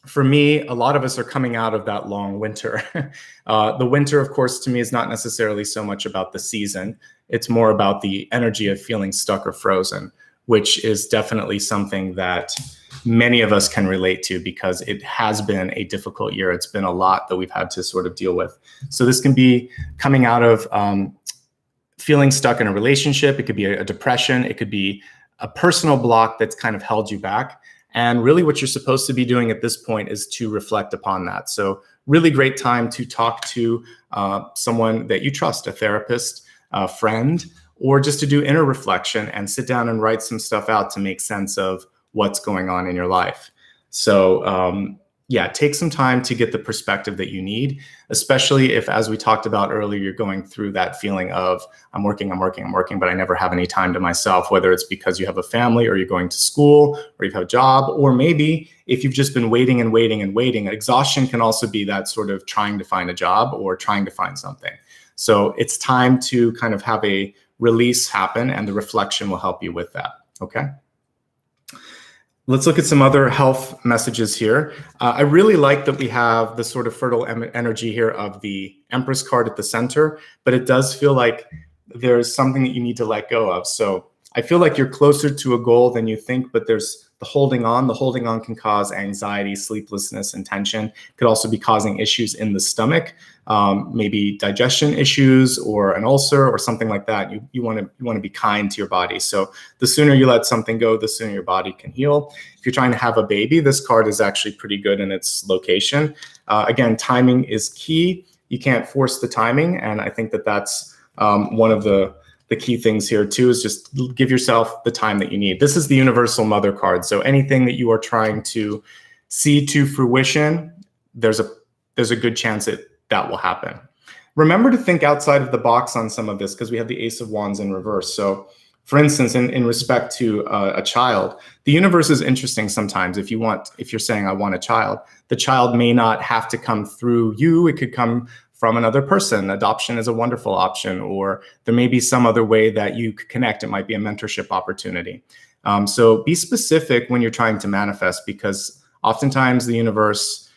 for me, a lot of us are coming out of that long winter. The winter, of course, to me is not necessarily so much about the season. It's more about the energy of feeling stuck or frozen, which is definitely something that many of us can relate to because it has been a difficult year. It's been a lot that we've had to sort of deal with. So this can be coming out of feeling stuck in a relationship. It could be a depression. It could be a personal block that's kind of held you back. And really what you're supposed to be doing at this point is to reflect upon that. So really great time to talk to someone that you trust, a therapist, a friend, or just to do inner reflection and sit down and write some stuff out to make sense of what's going on in your life. So yeah, take some time to get the perspective that you need, especially if, as we talked about earlier, you're going through that feeling of I'm working, but I never have any time to myself, whether it's because you have a family or you're going to school or you have a job, or maybe if you've just been waiting and waiting and waiting. Exhaustion can also be that sort of trying to find a job or trying to find something. So it's time to kind of have a release happen, and the reflection will help you with that, okay? Let's look at some other health messages here. I really like that we have the sort of fertile energy here of the Empress card at the center, but it does feel like there's something that you need to let go of. So I feel like you're closer to a goal than you think, but there's the holding on. The holding on can cause anxiety, sleeplessness, and tension. It could also be causing issues in the stomach, maybe digestion issues or an ulcer or something like that. You want to be kind to your body. So the sooner you let something go, the sooner your body can heal. If you're trying to have a baby, this card is actually pretty good in its location. Again, timing is key. You can't force the timing, and I think that that's one of the key things here too, is just give yourself the time that you need. This is the Universal Mother card. So anything that you are trying to see to fruition, there's a good chance that will happen. Remember to think outside of the box on some of this, because we have the Ace of Wands in reverse. So for instance, in respect to a child, the universe is interesting sometimes. If you're saying I want a child, the child may not have to come through you. It could come from another person. Adoption is a wonderful option, or there may be some other way that you could connect. It might be a mentorship opportunity. So be specific when you're trying to manifest, because oftentimes the universe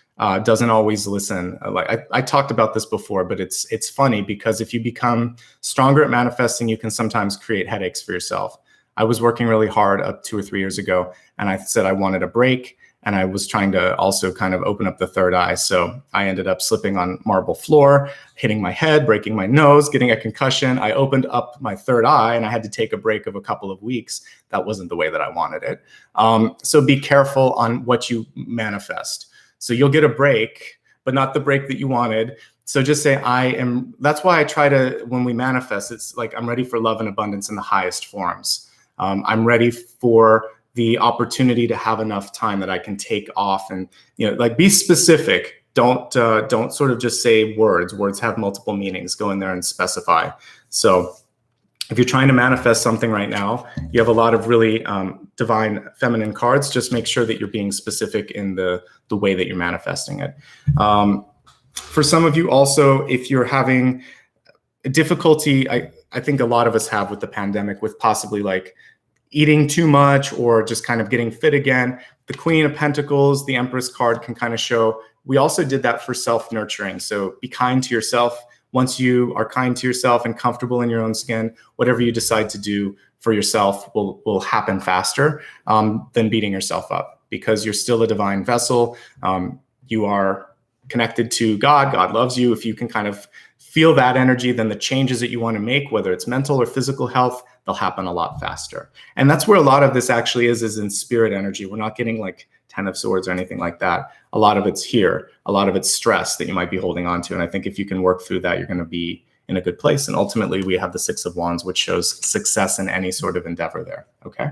doesn't always listen. Like I talked about this before, but it's funny because if you become stronger at manifesting, you can sometimes create headaches for yourself. I was working really hard up 2 or 3 years ago, and I said I wanted a break. And I was trying to also kind of open up the third eye. So I ended up slipping on marble floor, hitting my head, breaking my nose, getting a concussion. I opened up my third eye and I had to take a break of a couple of weeks. That wasn't the way that I wanted it. So be careful on what you manifest. So you'll get a break, but not the break that you wanted. So just say, that's why I try to, when we manifest, it's like, I'm ready for love and abundance in the highest forms. I'm ready for the opportunity to have enough time that I can take off, and like be specific. Don't sort of just say words. Words have multiple meanings. Go in there and specify. So if you're trying to manifest something right now, you have a lot of really divine feminine cards. Just make sure that you're being specific in the way that you're manifesting it. For some of you also, if you're having difficulty, I think a lot of us have with the pandemic, with possibly like eating too much or just kind of getting fit again. The Queen of Pentacles, the Empress card can kind of show, we also did that for self-nurturing. So be kind to yourself. Once you are kind to yourself and comfortable in your own skin, whatever you decide to do for yourself will happen faster than beating yourself up, because you're still a divine vessel. You are connected to God. God loves you. If you can kind of feel that energy, then the changes that you want to make, whether it's mental or physical health, they'll happen a lot faster. And that's where a lot of this actually is in spirit energy. We're not getting like 10 of Swords or anything like that. A lot of it's here. A lot of it's stress that you might be holding on to. And I think if you can work through that, you're going to be in a good place. And ultimately, we have the Six of Wands, which shows success in any sort of endeavor there. Okay.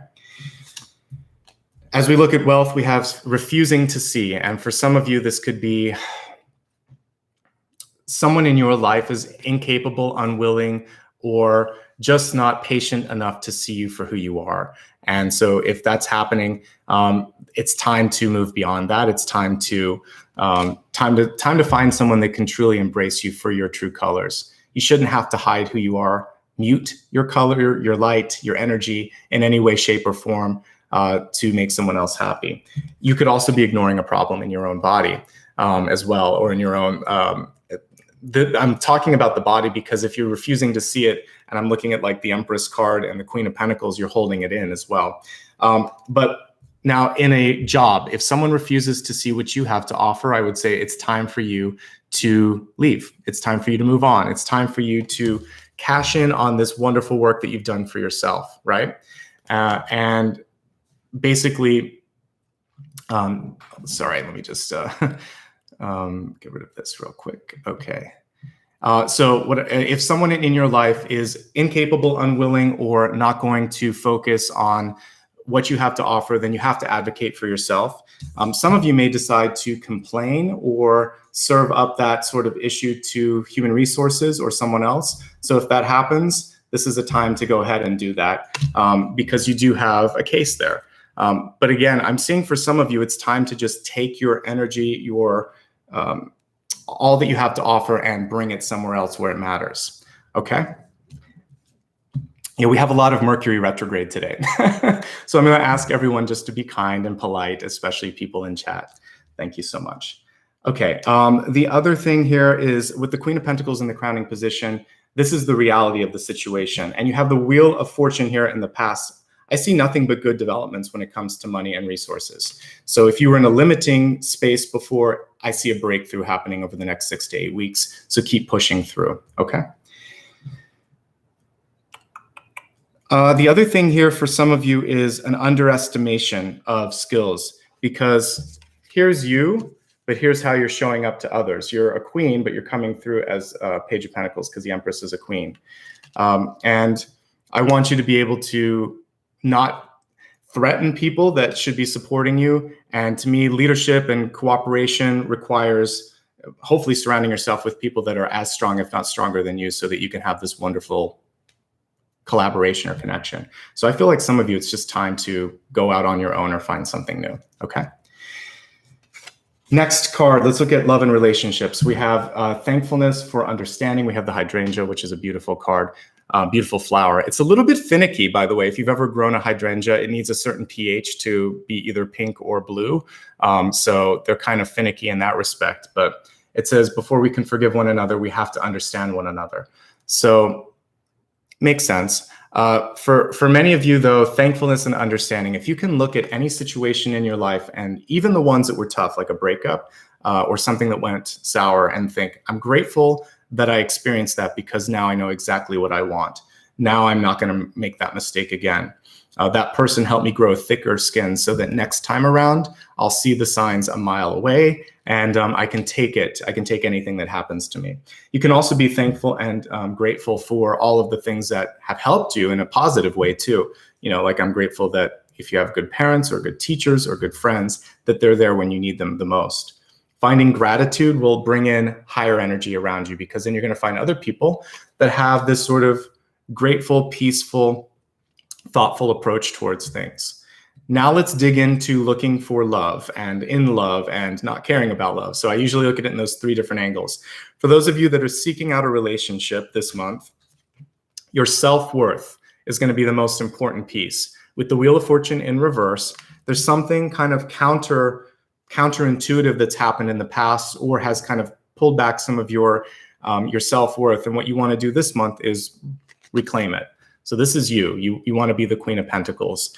As we look at wealth, we have refusing to see. And for some of you, this could be someone in your life is incapable, unwilling, or just not patient enough to see you for who you are. And so if that's happening, it's time to move beyond that. It's time to find someone that can truly embrace you for your true colors. You shouldn't have to hide who you are, mute your color, your light, your energy in any way, shape, or form to make someone else happy. You could also be ignoring a problem in your own body as well, or in your own I'm talking about the body because if you're refusing to see it, and I'm looking at like the Empress card and the Queen of Pentacles, you're holding it in as well. But now in a job, if someone refuses to see what you have to offer, I would say it's time for you to leave. It's time for you to move on. It's time for you to cash in on this wonderful work that you've done for yourself, right? And basically, sorry, let me just Get rid of this real quick. Okay. So if someone in your life is incapable, unwilling, or not going to focus on what you have to offer, then you have to advocate for yourself. Some of you may decide to complain or serve up that sort of issue to human resources or someone else. So if that happens, this is a time to go ahead and do that because you do have a case there. But again, I'm seeing for some of you, it's time to just take your energy, your all that you have to offer and bring it somewhere else where it matters. Okay. Yeah, we have a lot of Mercury retrograde today. So I'm going to ask everyone just to be kind and polite, especially people in chat. Thank you so much. Okay, the other thing here is with the Queen of Pentacles in the crowning position, this is the reality of the situation. And you have the Wheel of Fortune here in the past. I see nothing but good developments when it comes to money and resources. So if you were in a limiting space before, I see a breakthrough happening over the next 6 to 8 weeks. So keep pushing through, okay? The other thing here for some of you is an underestimation of skills, because here's you, but here's how you're showing up to others. You're a queen, but you're coming through as a Page of Pentacles because the Empress is a queen. And I want you to be able to not threaten people that should be supporting you. And to me, leadership and cooperation requires hopefully surrounding yourself with people that are as strong, if not stronger than you, so that you can have this wonderful collaboration or connection. So I feel like some of you, it's just time to go out on your own or find something new, okay? Next card, let's look at love and relationships. We have thankfulness for understanding. We have the hydrangea, which is a beautiful card, beautiful flower. It's a little bit finicky, by the way. If you've ever grown a hydrangea, it needs a certain pH to be either pink or blue. So they're kind of finicky in that respect. But it says, before we can forgive one another, we have to understand one another. So makes sense. For many of you, though, thankfulness and understanding, if you can look at any situation in your life, and even the ones that were tough, like a breakup or something that went sour, and think, I'm grateful that I experienced that because now I know exactly what I want. Now I'm not going to make that mistake again. That person helped me grow thicker skin so that next time around, I'll see the signs a mile away and I can take it. I can take anything that happens to me. You can also be thankful and grateful for all of the things that have helped you in a positive way too. You know, like I'm grateful that if you have good parents or good teachers or good friends, that they're there when you need them the most. Finding gratitude will bring in higher energy around you, because then you're going to find other people that have this sort of grateful, peaceful, thoughtful approach towards things. Now let's dig into looking for love and in love and not caring about love. So I usually look at it in those 3 different angles. For those of you that are seeking out a relationship this month, your self-worth is going to be the most important piece. With the Wheel of Fortune in reverse, there's something kind of counterintuitive that's happened in the past or has kind of pulled back some of your self-worth. And what you want to do this month is reclaim it. So this is you. You want to be the Queen of Pentacles.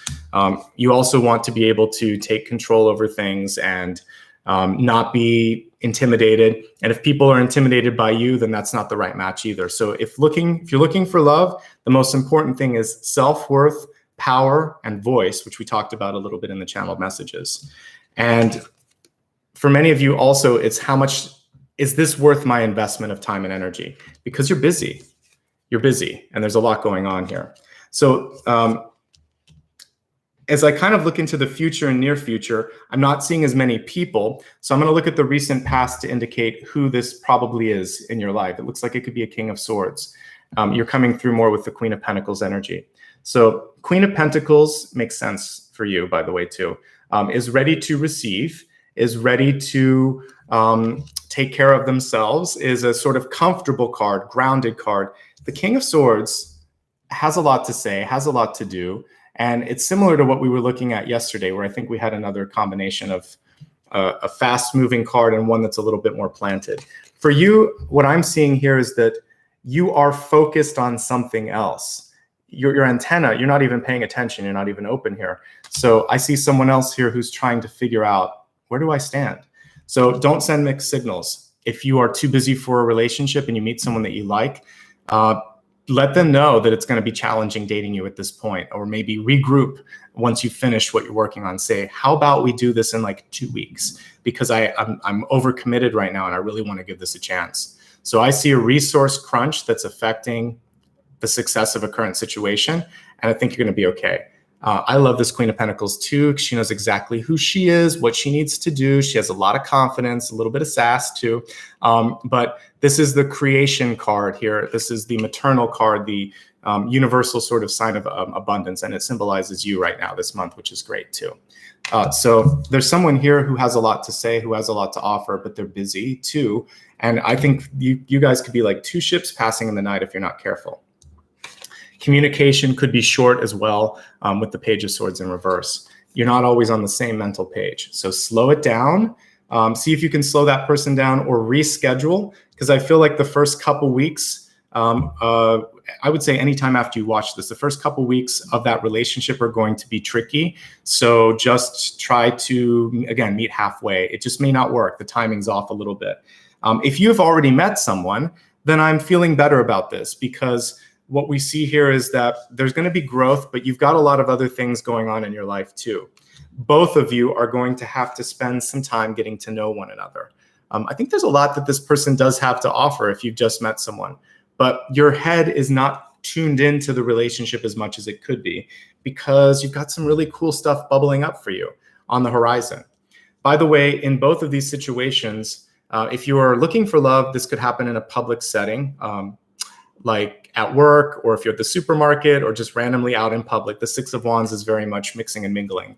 You also want to be able to take control over things and not be intimidated. And if people are intimidated by you, then that's not the right match either. So if you're looking for love, the most important thing is self-worth, power, and voice, which we talked about a little bit in the channeled messages. And for many of you also, it's how much is this worth my investment of time and energy? Because you're busy. You're busy, and there's a lot going on here. So as I kind of look into the future and near future, I'm not seeing as many people. So I'm going to look at the recent past to indicate who this probably is in your life. It looks like it could be a King of Swords. You're coming through more with the Queen of Pentacles energy. So Queen of Pentacles makes sense for you, by the way, too. Is ready to receive, is ready to take care of themselves, is a sort of comfortable card, grounded card. The King of Swords has a lot to say, has a lot to do. And it's similar to what we were looking at yesterday, where I think we had another combination of a fast-moving card and one that's a little bit more planted. For you, what I'm seeing here is that you are focused on something else. Your antenna, you're not even paying attention. You're not even open here. So I see someone else here who's trying to figure out, where do I stand? So don't send mixed signals. If you are too busy for a relationship and you meet someone that you like, let them know that it's going to be challenging dating you at this point, or maybe regroup once you finish what you're working on. Say, how about we do this in like 2 weeks? Because I'm overcommitted right now and I really want to give this a chance. So I see a resource crunch that's affecting the success of a current situation, and I think you're going to be okay. I love this Queen of Pentacles too, because she knows exactly who she is, what she needs to do. She has a lot of confidence, a little bit of sass too. But this is the creation card here. This is the maternal card, the universal sort of sign of abundance, and it symbolizes you right now this month, which is great too. So there's someone here who has a lot to say, who has a lot to offer, but they're busy too. And I think you guys could be like two ships passing in the night if you're not careful. Communication could be short as well, with the Page of Swords in reverse. You're not always on the same mental page. So slow it down. See if you can slow that person down or reschedule, because I feel like the first couple weeks, I would say anytime after you watch this, the first couple weeks of that relationship are going to be tricky. So just try to, again, meet halfway. It just may not work. The timing's off a little bit. If you've already met someone, then I'm feeling better about this, because what we see here is that there's going to be growth, but you've got a lot of other things going on in your life too. Both of you are going to have to spend some time getting to know one another. I think there's a lot that this person does have to offer if you've just met someone, but your head is not tuned into the relationship as much as it could be, because you've got some really cool stuff bubbling up for you on the horizon. By the way, in both of these situations, if you are looking for love, this could happen in a public setting, like at work, or if you're at the supermarket, or just randomly out in public. The Six of Wands is very much mixing and mingling.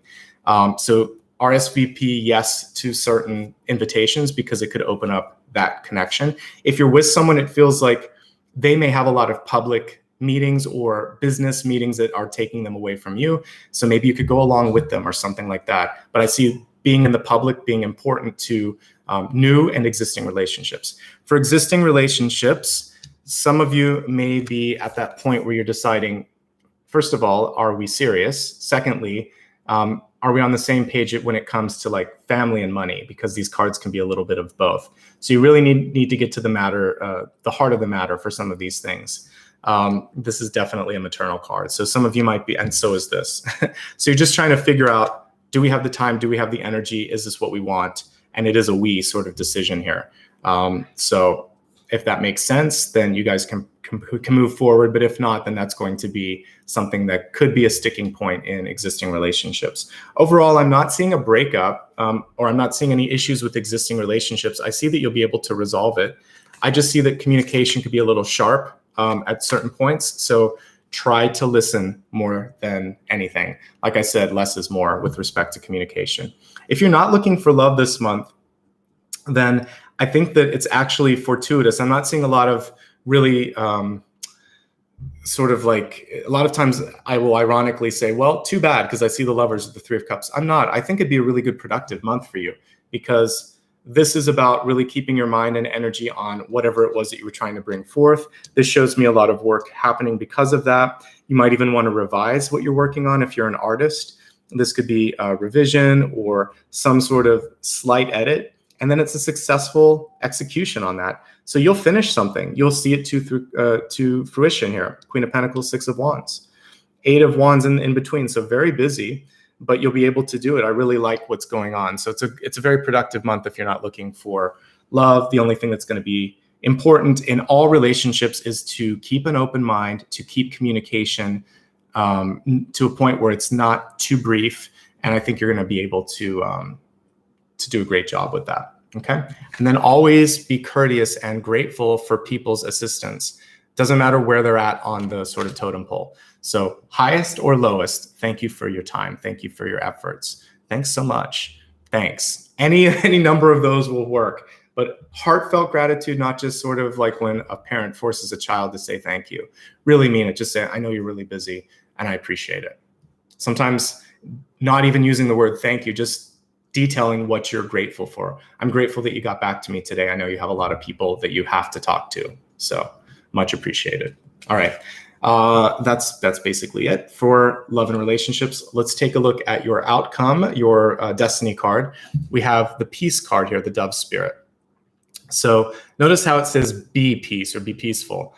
So RSVP yes to certain invitations, because it could open up that connection. If you're with someone, it feels like they may have a lot of public meetings or business meetings that are taking them away from you. So maybe you could go along with them or something like that. But I see being in the public being important to new and existing relationships. For existing relationships, some of you may be at that point where you're deciding, first of all, are we serious? Secondly, are we on the same page when it comes to like family and money? Because these cards can be a little bit of both. So you really need to get to the matter, the heart of the matter for some of these things. This is definitely a maternal card. So some of you might be, and so is this. So you're just trying to figure out, do we have the time? Do we have the energy? Is this what we want? And it is a we sort of decision here. So if that makes sense, then you guys can move forward. But if not, then that's going to be something that could be a sticking point in existing relationships. Overall, I'm not seeing a breakup, or I'm not seeing any issues with existing relationships. I see that you'll be able to resolve it. I just see that communication could be a little sharp at certain points. So try to listen more than anything. Like I said, less is more with respect to communication. If you're not looking for love this month, then I think that it's actually fortuitous. I'm not seeing a lot of really sort of like, a lot of times I will ironically say, well, too bad, because I see the Lovers with the Three of Cups. I'm not. I think it'd be a really good productive month for you, because this is about really keeping your mind and energy on whatever it was that you were trying to bring forth. This shows me a lot of work happening because of that. You might even want to revise what you're working on if you're an artist. This could be a revision or some sort of slight edit. And then it's a successful execution on that. So you'll finish something. You'll see it to fruition here. Queen of Pentacles, Six of Wands, Eight of Wands in between. So very busy, but you'll be able to do it. I really like what's going on. So it's a very productive month if you're not looking for love. The only thing that's going to be important in all relationships is to keep an open mind, to keep communication to a point where it's not too brief. And I think you're going to be able to do a great job with that. Okay. And then always be courteous and grateful for people's assistance. Doesn't matter where they're at on the sort of totem pole. So highest or lowest, thank you for your time. Thank you for your efforts. Thanks so much. Thanks. Any number of those will work, but heartfelt gratitude, not just sort of like when a parent forces a child to say thank you. Really mean it. Just say, I know you're really busy and I appreciate it. Sometimes not even using the word thank you, just detailing what you're grateful for. I'm grateful that you got back to me today. I know you have a lot of people that you have to talk to. So much appreciated. All right. That's basically it for love and relationships. Let's take a look at your outcome, your destiny card. We have the peace card here, the dove spirit. So notice how it says be peace or be peaceful.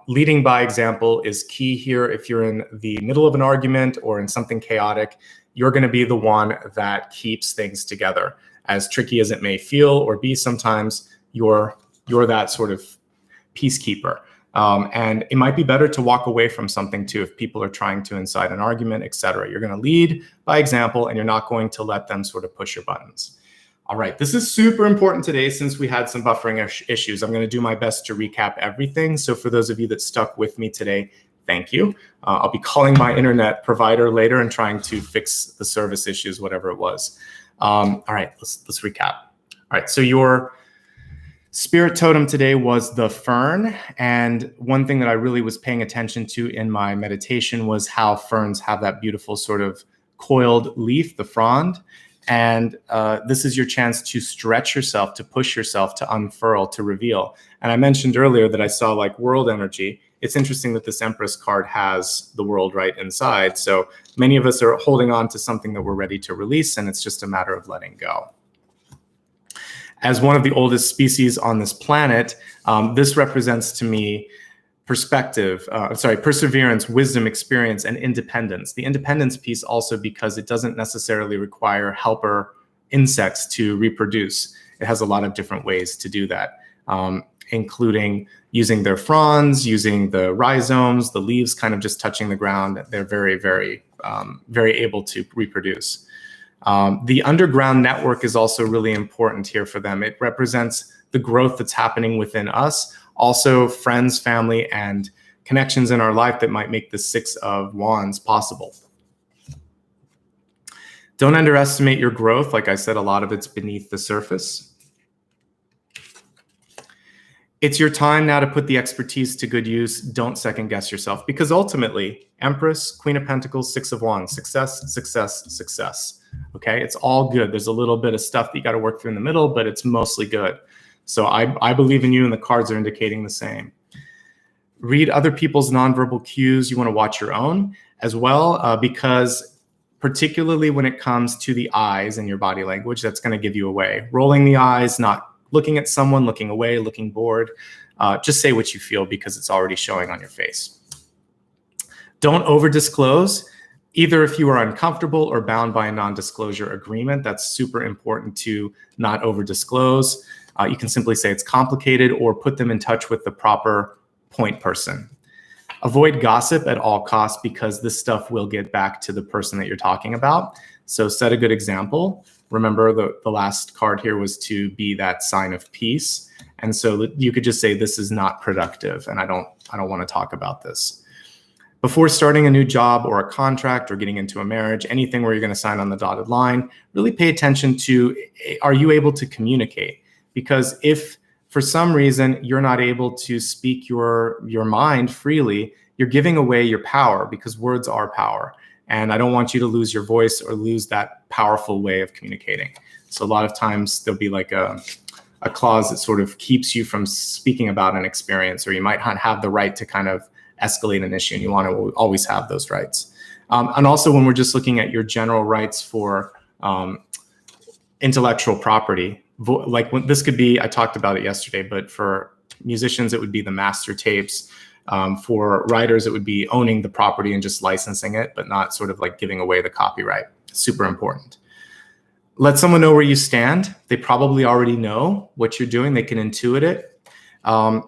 Leading by example is key here. If you're in the middle of an argument or in something chaotic, you're going to be the one that keeps things together. As tricky as it may feel or be sometimes, you're that sort of peacekeeper. And it might be better to walk away from something too if people are trying to incite an argument, etc. You're going to lead by example, and you're not going to let them sort of push your buttons. All right, this is super important today since we had some buffering issues. I'm going to do my best to recap everything. So for those of you that stuck with me today, thank you. I'll be calling my internet provider later and trying to fix the service issues, whatever it was. All right, let's recap. All right, so your spirit totem today was the fern. And one thing that I really was paying attention to in my meditation was how ferns have that beautiful sort of coiled leaf, the frond. And this is your chance to stretch yourself, to push yourself, to unfurl, to reveal. And I mentioned earlier that I saw like world energy. It's interesting that this Empress card has the world right inside. So many of us are holding on to something that we're ready to release, and it's just a matter of letting go. As one of the oldest species on this planet, this represents to me perseverance, wisdom, experience, and independence. The independence piece also because it doesn't necessarily require helper insects to reproduce. It has a lot of different ways to do that, including using their fronds, using the rhizomes, the leaves kind of just touching the ground. They're very, very, very able to reproduce. The underground network is also really important here for them. It represents the growth that's happening within us, also friends, family, and connections in our life that might make the Six of Wands possible. Don't underestimate your growth. Like I said, a lot of it's beneath the surface. It's your time now to put the expertise to good use. Don't second guess yourself, because ultimately, Empress, Queen of Pentacles, Six of Wands, success, success, success. Okay, it's all good. There's a little bit of stuff that you got to work through in the middle, but it's mostly good. So I believe in you, and the cards are indicating the same. Read other people's nonverbal cues. You want to watch your own as well, because particularly when it comes to the eyes and your body language, that's going to give you away. Rolling the eyes, not looking at someone, looking away, looking bored. Just say what you feel because it's already showing on your face. Don't over-disclose, either if you are uncomfortable or bound by a non-disclosure agreement. That's super important to not over-disclose. You can simply say it's complicated or put them in touch with the proper point person. Avoid gossip at all costs because this stuff will get back to the person that you're talking about. So set a good example. Remember the last card here was to be that sign of peace. And so you could just say, this is not productive and I don't want to talk about this. Before starting a new job or a contract or getting into a marriage, anything where you're going to sign on the dotted line, really pay attention to, are you able to communicate? Because if for some reason you're not able to speak your mind freely, you're giving away your power, because words are power. And I don't want you to lose your voice or lose that powerful way of communicating. So a lot of times there'll be like a clause that sort of keeps you from speaking about an experience, or you might not have the right to kind of escalate an issue, and you want to always have those rights. And also when we're just looking at your general rights for intellectual property, like this could be, I talked about it yesterday, but for musicians, it would be the master tapes. For writers, it would be owning the property and just licensing it, but not sort of like giving away the copyright. Super important. Let someone know where you stand. They probably already know what you're doing. They can intuit it.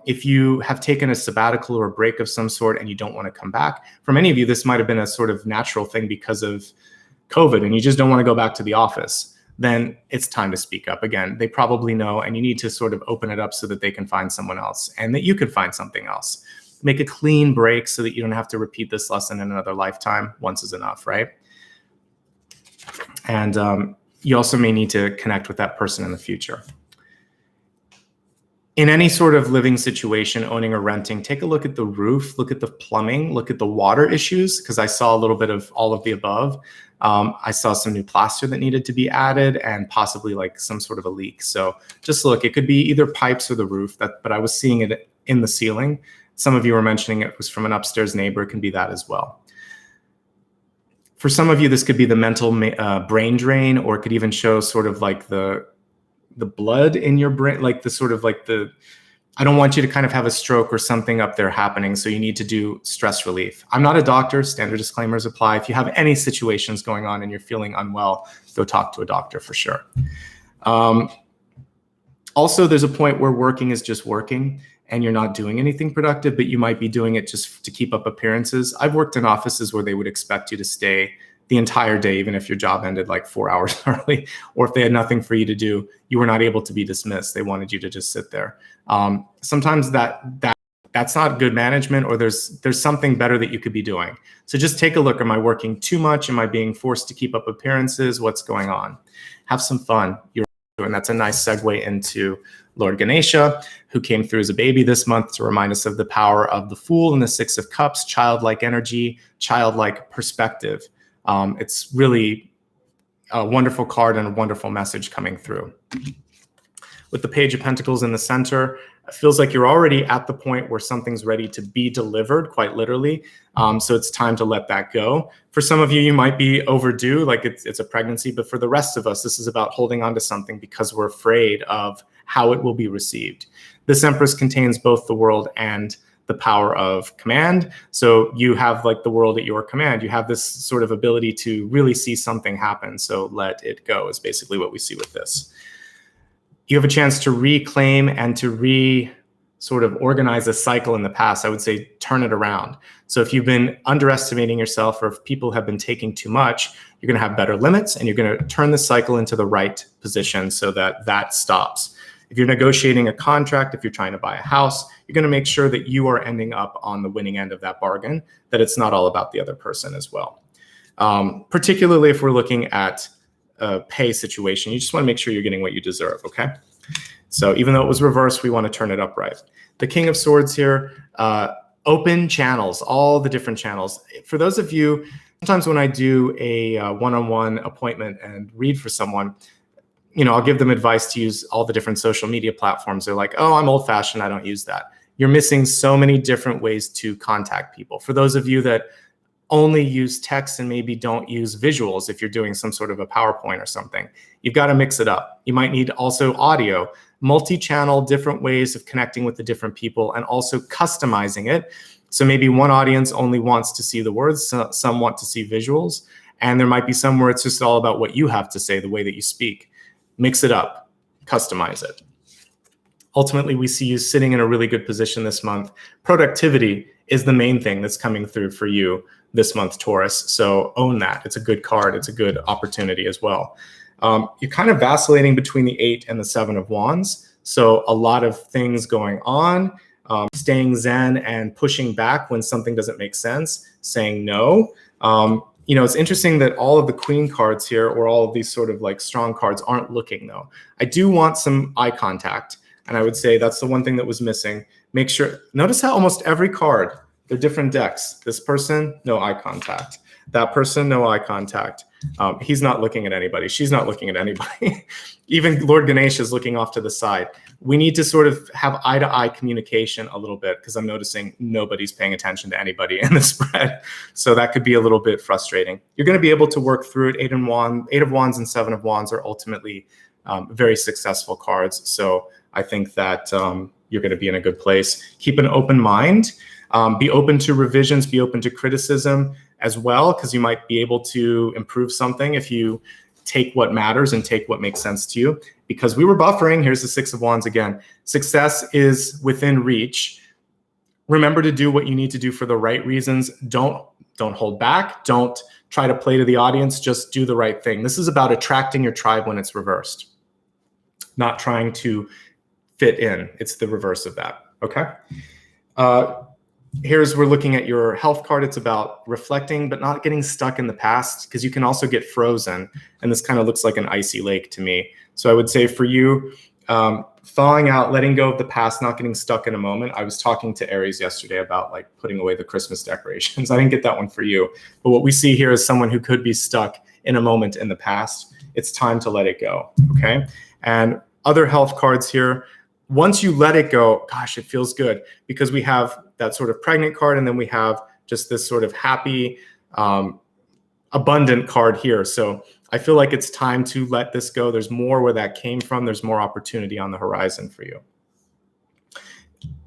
If you have taken a sabbatical or a break of some sort and you don't want to come back, for many of you, this might have been a sort of natural thing because of COVID and you just don't want to go back to the office. Then it's time to speak up. Again, they probably know, and you need to sort of open it up so that they can find someone else and that you can find something else. Make a clean break so that you don't have to repeat this lesson in another lifetime. Once is enough, right? And you also may need to connect with that person in the future. In any sort of living situation, owning or renting, take a look at the roof, look at the plumbing, look at the water issues, because I saw a little bit of all of the above. I saw some new plaster that needed to be added and possibly like some sort of a leak. So just look, it could be either pipes or the roof, but I was seeing it in the ceiling. Some of you were mentioning it was from an upstairs neighbor. It can be that as well. For some of you, this could be the mental brain drain, or it could even show sort of like the blood in your brain, like the sort of like the I don't want you to kind of have a stroke or something up there happening, so you need to do stress relief. I'm not a doctor, standard disclaimers apply. If you have any situations going on and you're feeling unwell, go talk to a doctor for sure. Also, there's a point where working is just working and you're not doing anything productive, but you might be doing it just to keep up appearances. I've worked in offices where they would expect you to stay the entire day, even if your job ended like 4 hours early, or if they had nothing for you to do, you were not able to be dismissed. They wanted you to just sit there. Sometimes that's not good management, or there's something better that you could be doing. So just take a look. Am I working too much? Am I being forced to keep up appearances? What's going on? Have some fun. And that's a nice segue into Lord Ganesha, who came through as a baby this month to remind us of the power of the Fool and the Six of Cups, childlike energy, childlike perspective. It's really a wonderful card and a wonderful message coming through. With the Page of Pentacles in the center, it feels like you're already at the point where something's ready to be delivered, quite literally. So it's time to let that go. For some of you, you might be overdue, like it's a pregnancy, but for the rest of us, this is about holding on to something because we're afraid of how it will be received. This Empress contains both the world and the power of command. So you have like the world at your command. You have this sort of ability to really see something happen. So let it go is basically what we see with this. You have a chance to reclaim and to sort of organize a cycle in the past. I would say turn it around. So if you've been underestimating yourself, or if people have been taking too much, you're going to have better limits and you're going to turn the cycle into the right position so that that stops. If you're negotiating a contract, if you're trying to buy a house, you're going to make sure that you are ending up on the winning end of that bargain, that it's not all about the other person as well. Particularly if we're looking at a pay situation, you just want to make sure you're getting what you deserve, okay? So even though it was reversed, we want to turn it upright. The King of Swords here, open channels, all the different channels. For those of you, sometimes when I do a one-on-one appointment and read for someone, you know, I'll give them advice to use all the different social media platforms. They're like, oh, I'm old-fashioned, I don't use that. You're missing so many different ways to contact people. For those of you that only use text and maybe don't use visuals, if you're doing some sort of a PowerPoint or something, you've got to mix it up. You might need also audio, multi-channel, different ways of connecting with the different people, and also customizing it. So maybe one audience only wants to see the words, some want to see visuals, and there might be some where it's just all about what you have to say, the way that you speak. Mix it up, customize it. Ultimately, we see you sitting in a really good position this month. Productivity is the main thing that's coming through for you this month, Taurus. So own that. It's a good card. It's a good opportunity as well. You're kind of vacillating between the 8 and the 7 of Wands. So a lot of things going on, staying zen and pushing back when something doesn't make sense, saying no. You know, it's interesting that all of the Queen cards here, or all of these sort of like strong cards, aren't looking though. I do want some eye contact. And I would say that's the one thing that was missing. Make sure, notice how almost every card, they're different decks. This person, no eye contact. That person, no eye contact. He's not looking at anybody. She's not looking at anybody. Even Lord Ganesha is looking off to the side. We need to sort of have eye-to-eye communication a little bit, because I'm noticing nobody's paying attention to anybody in the spread. So that could be a little bit frustrating. You're going to be able to work through it. 8 of Wands and 7 of Wands are ultimately very successful cards. So I think that you're going to be in a good place. Keep an open mind. Be open to revisions. Be open to criticism as well, because you might be able to improve something if you take what matters and take what makes sense to you. Because we were buffering. Here's the 6 of Wands again. Success is within reach. Remember to do what you need to do for the right reasons. Don't hold back. Don't try to play to the audience. Just do the right thing. This is about attracting your tribe when it's reversed, not trying to fit in. It's the reverse of that. Okay. We're looking at your health card. It's about reflecting, but not getting stuck in the past, because you can also get frozen. And this kind of looks like an icy lake to me. So I would say for you, thawing out, letting go of the past, not getting stuck in a moment. I was talking to Aries yesterday about like putting away the Christmas decorations. I didn't get that one for you. But what we see here is someone who could be stuck in a moment in the past. It's time to let it go. Okay. And other health cards here. Once you let it go, gosh, it feels good, because we have that sort of pregnant card, and then we have just this sort of happy, abundant card here. So I feel like it's time to let this go. There's more where that came from. There's more opportunity on the horizon for you.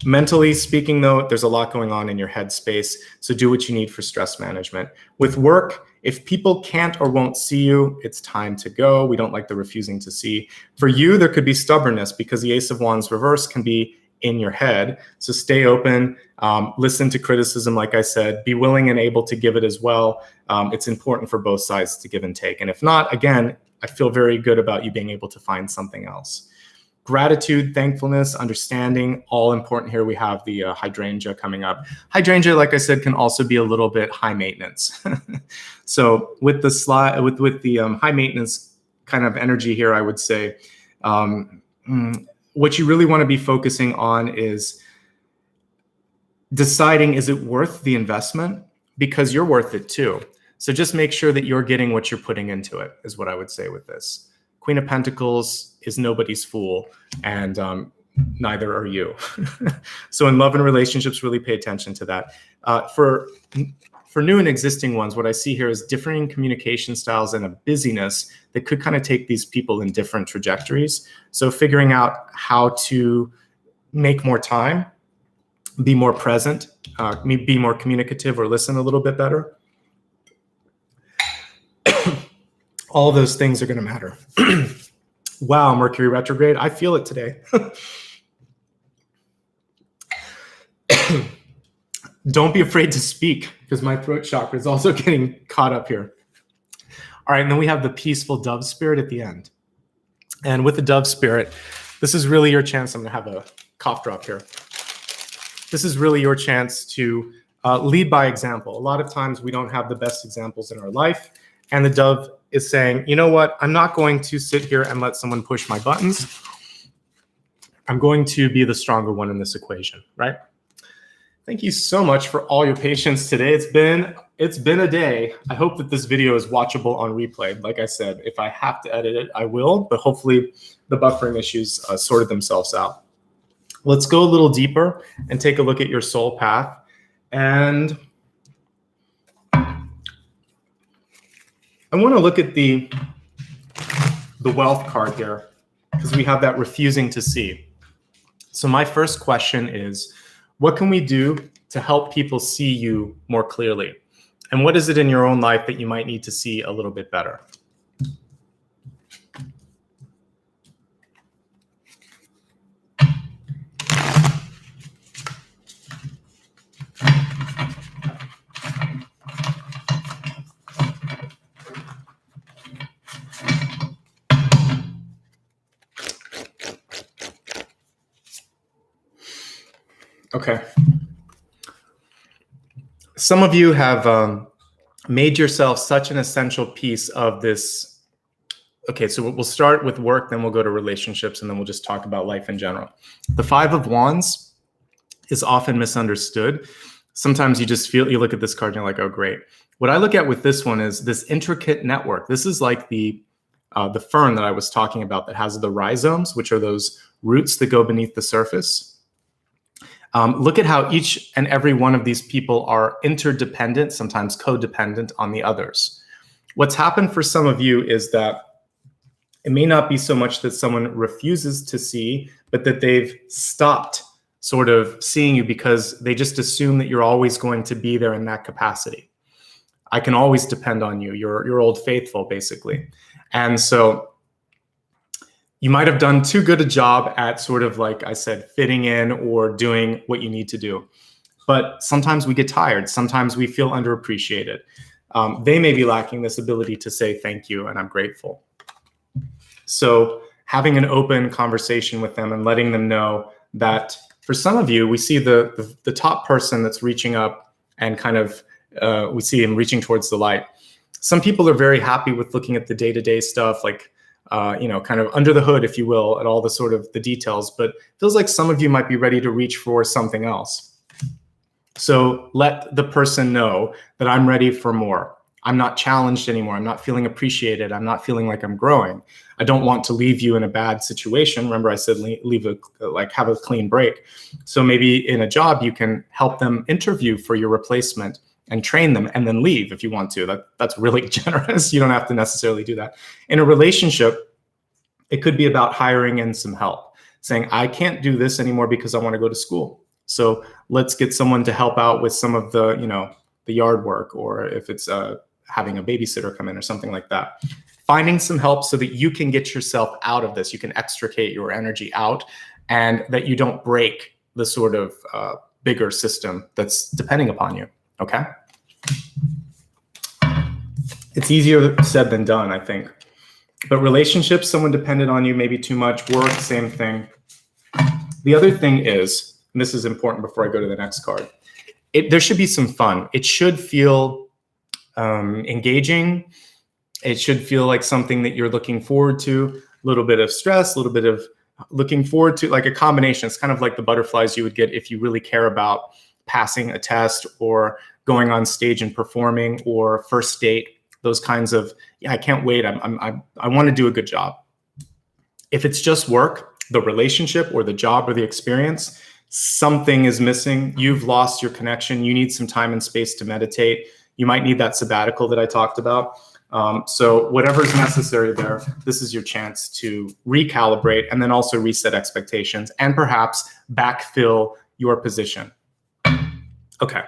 Mentally speaking, though, there's a lot going on in your headspace, so do what you need for stress management. With work, if people can't or won't see you, it's time to go. We don't like the refusing to see. For you, there could be stubbornness because the Ace of Wands reverse can be in your head. So stay open, listen to criticism, like I said, be willing and able to give it as well. It's important for both sides to give and take. And if not, again, I feel very good about you being able to find something else. Gratitude, thankfulness, understanding, all important here. We have the hydrangea coming up. Hydrangea, like I said, can also be a little bit high maintenance. So with the slide, with the high maintenance kind of energy here, I would say what you really want to be focusing on is deciding, is it worth the investment? Because you're worth it too. So just make sure that you're getting what you're putting into it, is what I would say with this. Queen of Pentacles is nobody's fool, and neither are you. So in love and relationships, really pay attention to that. For new and existing ones, what I see here is differing communication styles and a busyness that could kind of take these people in different trajectories. So figuring out how to make more time, be more present, be more communicative, or listen a little bit better. All of those things are going to matter. Wow, Mercury retrograde. I feel it today. Don't be afraid to speak, because my throat chakra is also getting caught up here. All right, and then we have the peaceful dove spirit at the end. And with the dove spirit, this is really your chance. I'm going to have a cough drop here. This is really your chance to lead by example. A lot of times we don't have the best examples in our life. And the dove is saying, you know what? I'm not going to sit here and let someone push my buttons. I'm going to be the stronger one in this equation, right? Thank you so much for all your patience today. It's been a day. I hope that this video is watchable on replay. Like I said, if I have to edit it, I will, but hopefully the buffering issues sorted themselves out. Let's go a little deeper and take a look at your soul path. And I want to look at the wealth card here, because we have that refusing to see. So my first question is, what can we do to help people see you more clearly? And what is it in your own life that you might need to see a little bit better? Okay. Some of you have made yourself such an essential piece of this. Okay, so we'll start with work, then we'll go to relationships, and then we'll just talk about life in general. The Five of Wands is often misunderstood. Sometimes you just feel, you look at this card and you're like, oh, great. What I look at with this one is this intricate network. This is like the fern that I was talking about that has the rhizomes, which are those roots that go beneath the surface. Look at how each and every one of these people are interdependent, sometimes codependent on the others. What's happened for some of you is that it may not be so much that someone refuses to see, but that they've stopped sort of seeing you because they just assume that you're always going to be there in that capacity. I can always depend on you. You're old faithful, basically. And so you might have done too good a job at sort of, like I said, fitting in or doing what you need to do. But sometimes we get tired. Sometimes we feel underappreciated. They may be lacking this ability to say thank you and I'm grateful. So having an open conversation with them and letting them know that for some of you, we see the top person that's reaching up and kind of, we see him reaching towards the light. Some people are very happy with looking at the day-to-day stuff, like, kind of under the hood, if you will, at all the sort of the details, but it feels like some of you might be ready to reach for something else. So let the person know that I'm ready for more. I'm not challenged anymore. I'm not feeling appreciated. I'm not feeling like I'm growing. I don't want to leave you in a bad situation. Remember, I said have a clean break. So maybe in a job, you can help them interview for your replacement and train them and then leave if you want to. That's really generous. You don't have to necessarily do that. In a relationship, it could be about hiring in some help. saying, I can't do this anymore because I want to go to school. So let's get someone to help out with some of the, the yard work, or if it's having a babysitter come in or something like that. Finding some help so that you can get yourself out of this. You can extricate your energy out, and that you don't break the sort of bigger system that's depending upon you, okay? It's easier said than done, I think. But relationships, someone dependent on you, maybe too much. Work, same thing. The other thing is, and this is important before I go to the next card, there should be some fun. It should feel engaging. It should feel like something that you're looking forward to. A little bit of stress, a little bit of looking forward to, like a combination. It's kind of like the butterflies you would get if you really care about passing a test or going on stage and performing, or first date. Those kinds of, yeah, I can't wait. I want to do a good job. If it's just work, the relationship or the job or the experience, something is missing. You've lost your connection. You need some time and space to meditate. You might need that sabbatical that I talked about. So whatever's necessary there, this is your chance to recalibrate and then also reset expectations and perhaps backfill your position. Okay.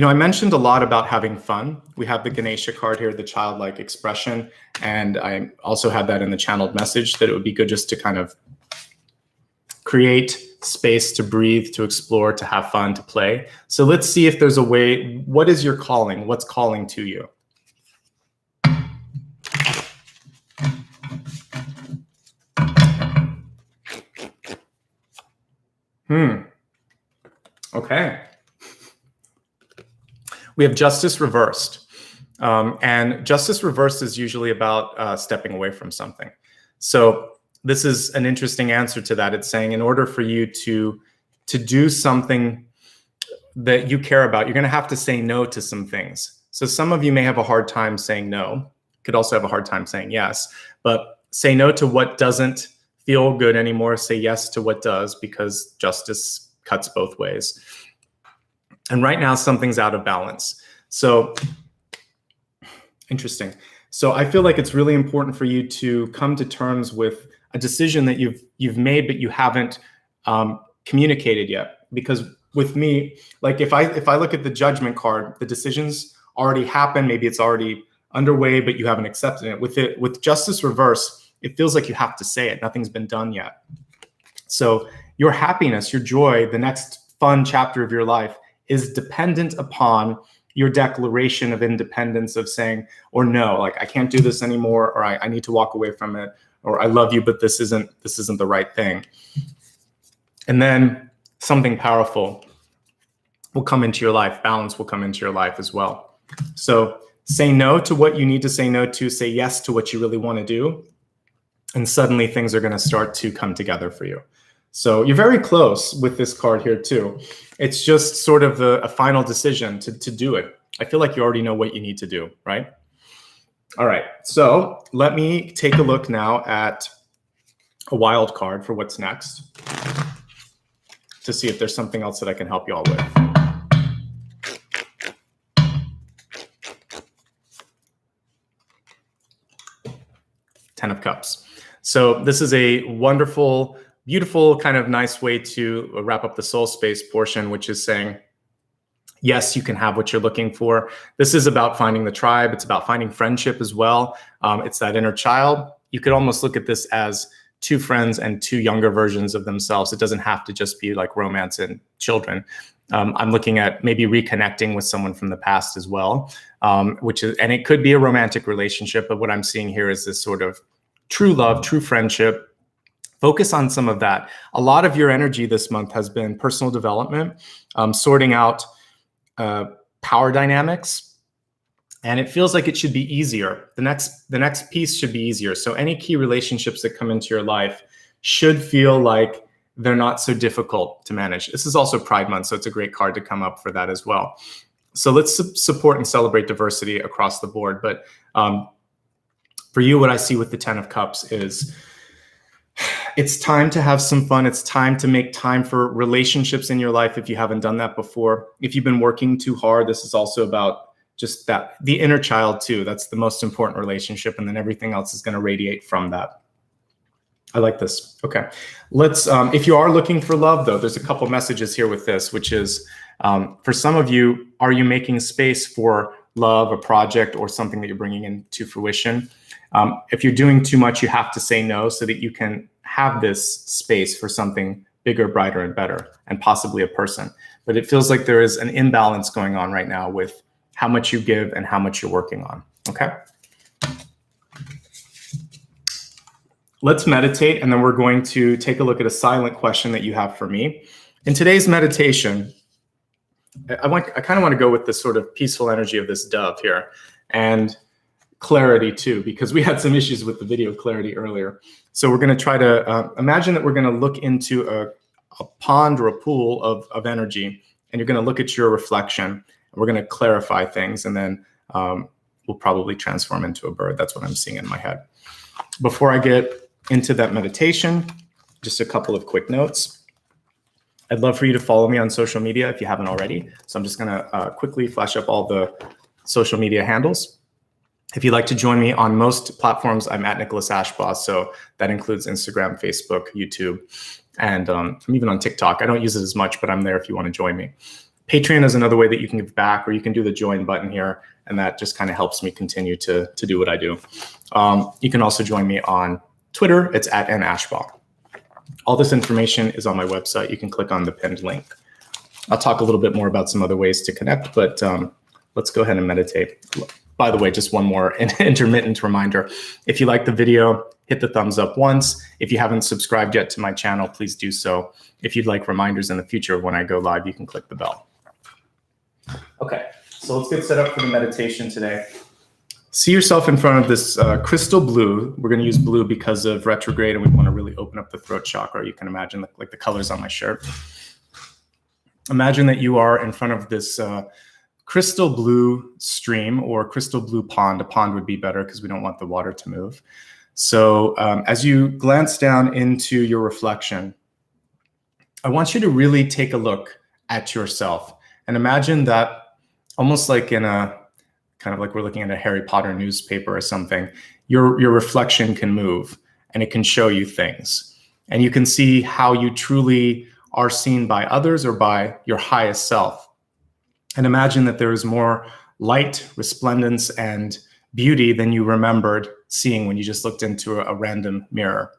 I mentioned a lot about having fun. We have the Ganesha card here, the childlike expression. And I also had that in the channeled message that it would be good just to kind of create space to breathe, to explore, to have fun, to play. So let's see if there's a way. What is your calling? What's calling to you? Okay. We have justice reversed. And justice reversed is usually about stepping away from something. So this is an interesting answer to that. It's saying in order for you to do something that you care about, you're going to have to say no to some things. So some of you may have a hard time saying no. Could also have a hard time saying yes. But say no to what doesn't feel good anymore. Say yes to what does, because justice cuts both ways. And right now, something's out of balance. So interesting. So I feel like it's really important for you to come to terms with a decision that you've made, but you haven't communicated yet. Because with me, like if I look at the judgment card, the decision's already happened. Maybe it's already underway, but you haven't accepted it. With justice reverse, it feels like you have to say it. Nothing's been done yet. So your happiness, your joy, the next fun chapter of your life is dependent upon your declaration of independence, of saying, or no, like I can't do this anymore, or I need to walk away from it, or I love you, but this isn't the right thing. And then something powerful will come into your life. Balance will come into your life as well. So say no to what you need to say no to, say yes to what you really want to do. And suddenly things are going to start to come together for you. So you're very close with this card here too. It's just sort of a final decision to do it. I feel like you already know what you need to do, right? All right, so let me take a look now at a wild card for what's next to see if there's something else that I can help you all with. Ten of Cups. So this is a wonderful, beautiful, kind of nice way to wrap up the soul space portion, which is saying, yes, you can have what you're looking for. This is about finding the tribe. It's about finding friendship as well. It's that inner child. You could almost look at this as two friends and two younger versions of themselves. It doesn't have to just be like romance and children. I'm looking at maybe reconnecting with someone from the past as well, and it could be a romantic relationship, but what I'm seeing here is this sort of true love, true friendship. Focus on some of that. A lot of your energy this month has been personal development, sorting out power dynamics, and it feels like it should be easier. The next piece should be easier. So any key relationships that come into your life should feel like they're not so difficult to manage. This is also Pride Month, so it's a great card to come up for that as well. So let's support and celebrate diversity across the board. But for you, what I see with the Ten of Cups is it's time to have some fun. It's time to make time for relationships in your life if you haven't done that before. If you've been working too hard, this is also about just that, the inner child too. That's the most important relationship, and then everything else is going to radiate from that. I like this. Okay, let's, if you are looking for love though, there's a couple messages here with this, which is, for some of you, are you making space for love, a project, or something that you're bringing into fruition? If you're doing too much, you have to say no so that you can have this space for something bigger, brighter, and better, and possibly a person. But it feels like there is an imbalance going on right now with how much you give and how much you're working on, okay? Let's meditate, and then we're going to take a look at a silent question that you have for me. In today's meditation, I kind of want to go with this sort of peaceful energy of this dove here, and clarity too, because we had some issues with the video clarity earlier. So we're going to try to imagine that we're going to look into a pond or a pool of energy, and you're going to look at your reflection. We're going to clarify things, and then we'll probably transform into a bird. That's what I'm seeing in my head. Before I get into that meditation, just a couple of quick notes. I'd love for you to follow me on social media if you haven't already. So I'm just going to quickly flash up all the social media handles. If you'd like to join me on most platforms, I'm at Nicholas Ashbaugh. So that includes Instagram, Facebook, YouTube, and I'm even on TikTok. I don't use it as much, but I'm there if you want to join me. Patreon is another way that you can give back, or you can do the join button here, and that just kind of helps me continue to do what I do. You can also join me on Twitter. It's at @Ashbaugh. All this information is on my website. You can click on the pinned link. I'll talk a little bit more about some other ways to connect, but let's go ahead and meditate. By the way, just one more intermittent reminder. If you like the video, hit the thumbs up once. If you haven't subscribed yet to my channel, please do so. If you'd like reminders in the future of when I go live, you can click the bell. Okay, so let's get set up for the meditation today. See yourself in front of this crystal blue. We're going to use blue because of retrograde, and we want to really open up the throat chakra. You can imagine like the colors on my shirt. Imagine that you are in front of this crystal blue stream or crystal blue pond. A pond would be better because we don't want the water to move. So as you glance down into your reflection, I want you to really take a look at yourself and imagine that almost like in a kind of like we're looking at a Harry Potter newspaper or something, your reflection can move and it can show you things. And you can see how you truly are seen by others or by your highest self. And imagine that there is more light, resplendence, and beauty than you remembered seeing when you just looked into a random mirror.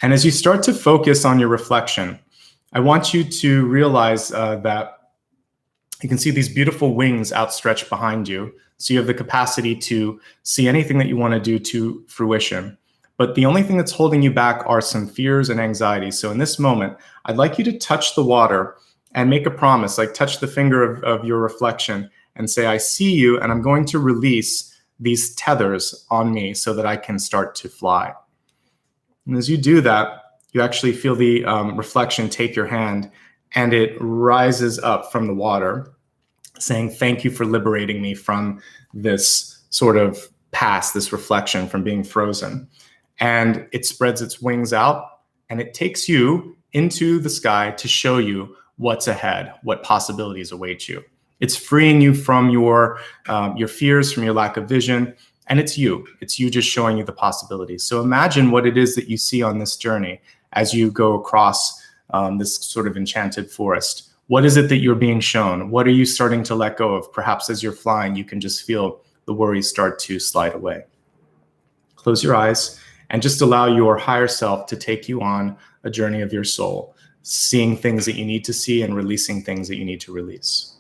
And as you start to focus on your reflection, I want you to realize that you can see these beautiful wings outstretched behind you. So you have the capacity to see anything that you want to do to fruition. But the only thing that's holding you back are some fears and anxieties. So in this moment, I'd like you to touch the water and make a promise, like touch the finger of your reflection and say, I see you, and I'm going to release these tethers on me so that I can start to fly. And as you do that, you actually feel the reflection take your hand, and it rises up from the water, saying, thank you for liberating me from this sort of past, this reflection from being frozen. And it spreads its wings out, and it takes you into the sky to show you what's ahead, what possibilities await you. It's freeing you from your fears, from your lack of vision, and it's you just showing you the possibilities. So imagine what it is that you see on this journey as you go across this sort of enchanted forest. What is it that you're being shown? What are you starting to let go of? Perhaps as you're flying, you can just feel the worries start to slide away. Close your eyes and just allow your higher self to take you on a journey of your soul, seeing things that you need to see and releasing things that you need to release.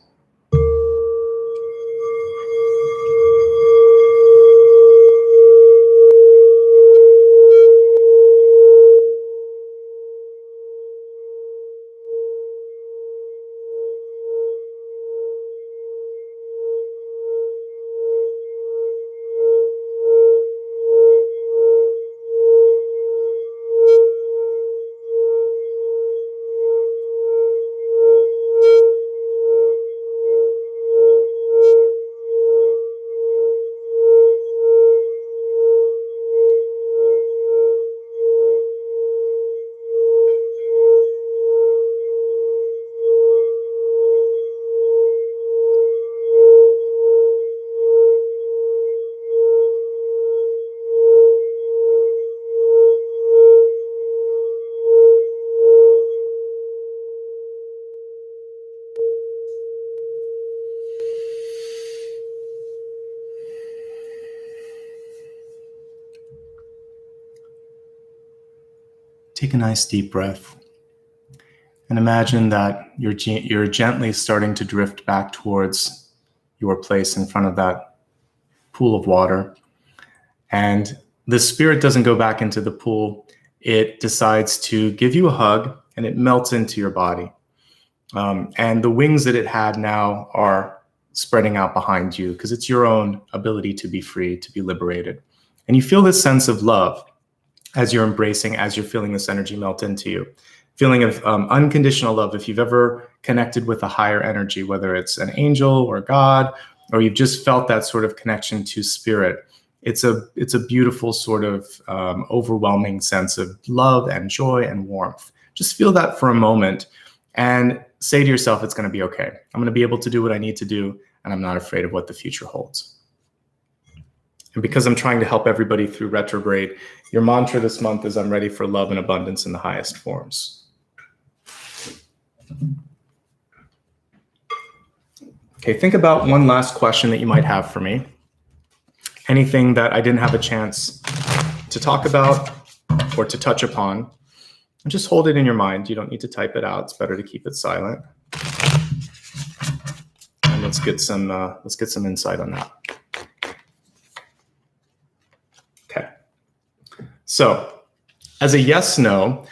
a nice deep breath and imagine that you're gently starting to drift back towards your place in front of that pool of water. And the spirit doesn't go back into the pool. It decides to give you a hug and it melts into your body. And the wings that it had now are spreading out behind you because it's your own ability to be free, to be liberated. And you feel this sense of love as you're embracing, as you're feeling this energy melt into you. Feeling of unconditional love. If you've ever connected with a higher energy, whether it's an angel or God, or you've just felt that sort of connection to spirit, it's a beautiful sort of overwhelming sense of love and joy and warmth. Just feel that for a moment and say to yourself, it's going to be okay. I'm going to be able to do what I need to do, and I'm not afraid of what the future holds. And because I'm trying to help everybody through retrograde, your mantra this month is I'm ready for love and abundance in the highest forms. Okay, think about one last question that you might have for me. Anything that I didn't have a chance to talk about or to touch upon. And just hold it in your mind. You don't need to type it out. It's better to keep it silent. And let's get some insight on that. Okay. So, as a yes/no,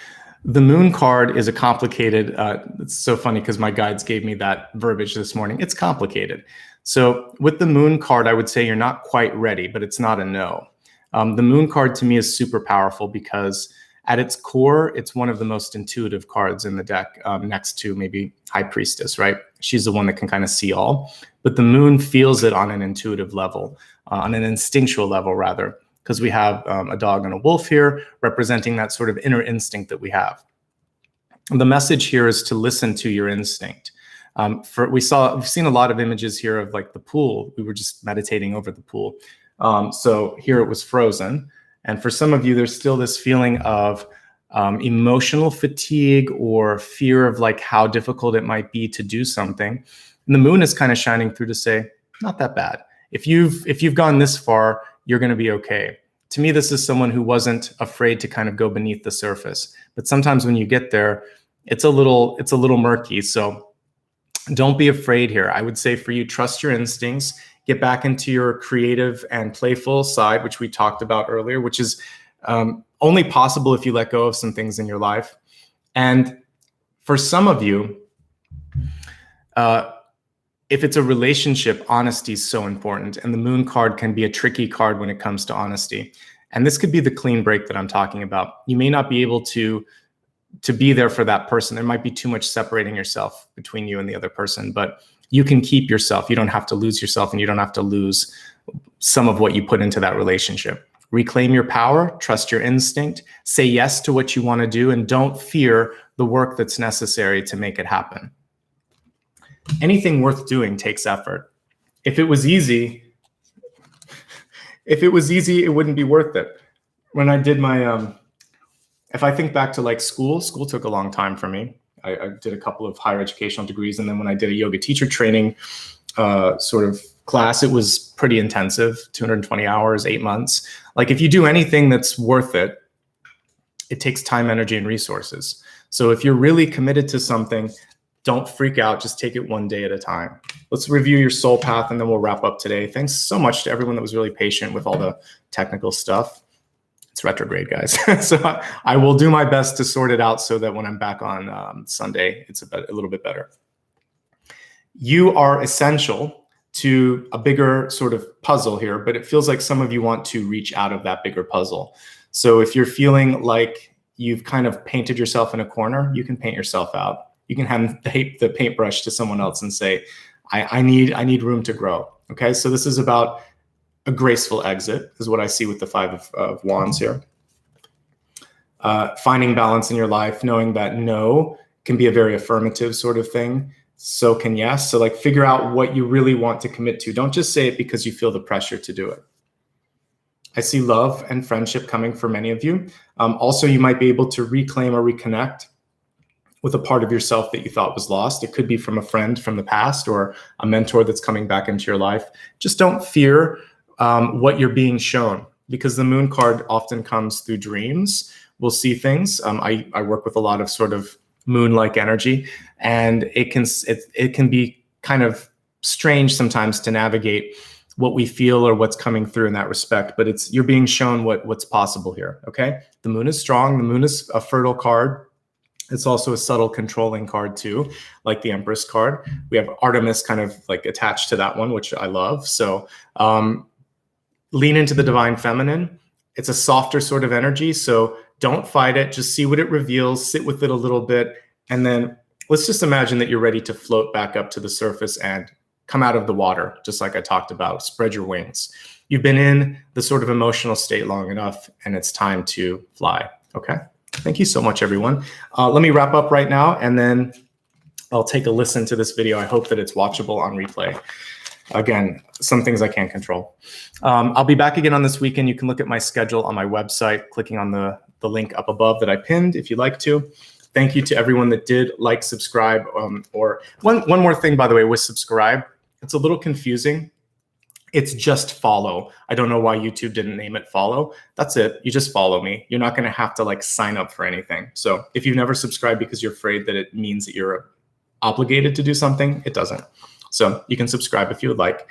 the moon card is a complicated. It's so funny because my guides gave me that verbiage this morning. It's complicated. So, with the moon card, I would say you're not quite ready, but it's not a no. The moon card to me is super powerful because at its core, it's one of the most intuitive cards in the deck, next to maybe High Priestess, right? She's the one that can kind of see all, but the moon feels it on an intuitive level, on an instinctual level rather, because we have a dog and a wolf here representing that sort of inner instinct that we have. And the message here is to listen to your instinct. We've seen a lot of images here of like the pool. We were just meditating over the pool. So here it was frozen. And for some of you, there's still this feeling of emotional fatigue or fear of like how difficult it might be to do something. And the moon is kind of shining through to say, not that bad. If you've gone this far, you're going to be okay. To me, this is someone who wasn't afraid to kind of go beneath the surface. But sometimes when you get there, it's a little murky. So don't be afraid here. I would say for you, trust your instincts. Get back into your creative and playful side, which we talked about earlier, which is only possible if you let go of some things in your life. And for some of you, if it's a relationship, honesty is so important. And the moon card can be a tricky card when it comes to honesty. And this could be the clean break that I'm talking about. You may not be able to be there for that person. There might be too much separating yourself between you and the other person, but you can keep yourself. You don't have to lose yourself, and you don't have to lose some of what you put into that relationship. Reclaim your power, trust your instinct, say yes to what you want to do, and don't fear the work that's necessary to make it happen. Anything worth doing takes effort. If it was easy, it wouldn't be worth it. When I did my, if I think back to like school took a long time for me. I did a couple of higher educational degrees. And then when I did a yoga teacher training sort of class, it was pretty intensive, 220 hours, 8 months. Like if you do anything that's worth it, it takes time, energy, and resources. So if you're really committed to something, don't freak out. Just take it one day at a time. Let's review your soul path and then we'll wrap up today. Thanks so much to everyone that was really patient with all the technical stuff. It's retrograde, guys. So I will do my best to sort it out so that when I'm back on Sunday, it's a little bit better. You are essential to a bigger sort of puzzle here, but it feels like some of you want to reach out of that bigger puzzle. So if you're feeling like you've kind of painted yourself in a corner, you can paint yourself out. You can hand the paintbrush to someone else and say, I need room to grow. Okay, so this is about a graceful exit, is what I see with the Five of Wands here. Finding balance in your life, knowing that no can be a very affirmative sort of thing. So can yes. So like figure out what you really want to commit to. Don't just say it because you feel the pressure to do it. I see love and friendship coming for many of you. Also, you might be able to reclaim or reconnect with a part of yourself that you thought was lost. It could be from a friend from the past or a mentor that's coming back into your life. Just don't fear what you're being shown, because the moon card often comes through dreams will see things. I work with a lot of sort of moon-like energy, and it can be kind of strange sometimes to navigate what we feel or what's coming through in that respect, but you're being shown what's possible here, okay? The moon is strong. The moon is a fertile card. It's also a subtle controlling card too, like the Empress card. We have Artemis kind of like attached to that one, which I love. So lean into the divine feminine. It's a softer sort of energy, so don't fight it. Just see what it reveals, sit with it a little bit, and then let's just imagine that you're ready to float back up to the surface and come out of the water, just like I talked about. Spread your wings. You've been in the sort of emotional state long enough, and it's time to fly, okay? Thank you so much, everyone. Let me wrap up right now, and then I'll take a listen to this video. I hope that it's watchable on replay. Again, some things I can't control. I'll be back again on this weekend. You can look at my schedule on my website, clicking on the link up above that I pinned if you'd like to. Thank you to everyone that did like, subscribe, or one more thing, by the way, with subscribe. It's a little confusing. It's just follow. I don't know why YouTube didn't name it follow. That's it. You just follow me. You're not going to have to like sign up for anything. So if you've never subscribed because you're afraid that it means that you're obligated to do something, it doesn't. So you can subscribe if you would like.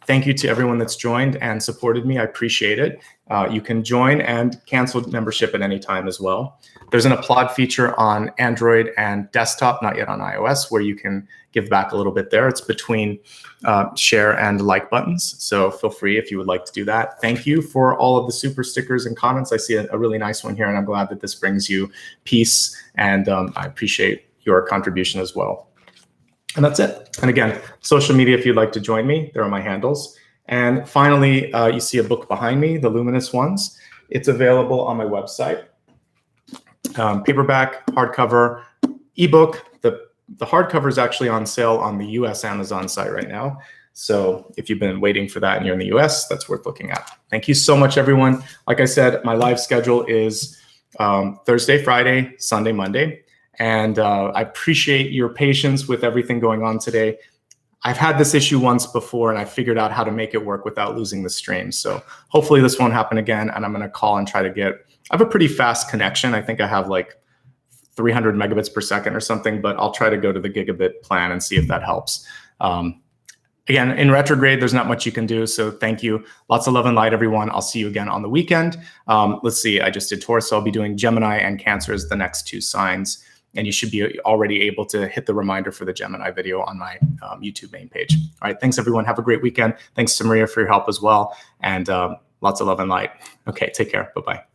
Thank you to everyone that's joined and supported me. I appreciate it. You can join and cancel membership at any time as well. There's an applaud feature on Android and desktop, not yet on iOS, where you can give back a little bit there. It's between share and like buttons. So feel free if you would like to do that. Thank you for all of the super stickers and comments. I see a really nice one here, and I'm glad that this brings you peace. And I appreciate your contribution as well. And that's it. And again, social media, if you'd like to join me, there are my handles. And finally, you see a book behind me, the luminous ones. It's available on my website. Paperback, hardcover, ebook. The hardcover is actually on sale on the US Amazon site right now. So if you've been waiting for that and you're in the US, that's worth looking at. Thank you so much, everyone. Like I said, my live schedule is Thursday, Friday, Sunday, Monday. And I appreciate your patience with everything going on today. I've had this issue once before, and I figured out how to make it work without losing the stream. So hopefully this won't happen again, and I'm going to call and try to I have a pretty fast connection. I think I have like 300 megabits per second or something, but I'll try to go to the gigabit plan and see if that helps. Again, in retrograde, there's not much you can do. So thank you. Lots of love and light, everyone. I'll see you again on the weekend. Let's see. I just did Taurus, so I'll be doing Gemini and Cancer as the next two signs. And you should be already able to hit the reminder for the Gemini video on my YouTube main page. All right, thanks everyone. Have a great weekend. Thanks to Maria for your help as well. And lots of love and light. Okay, take care. Bye-bye.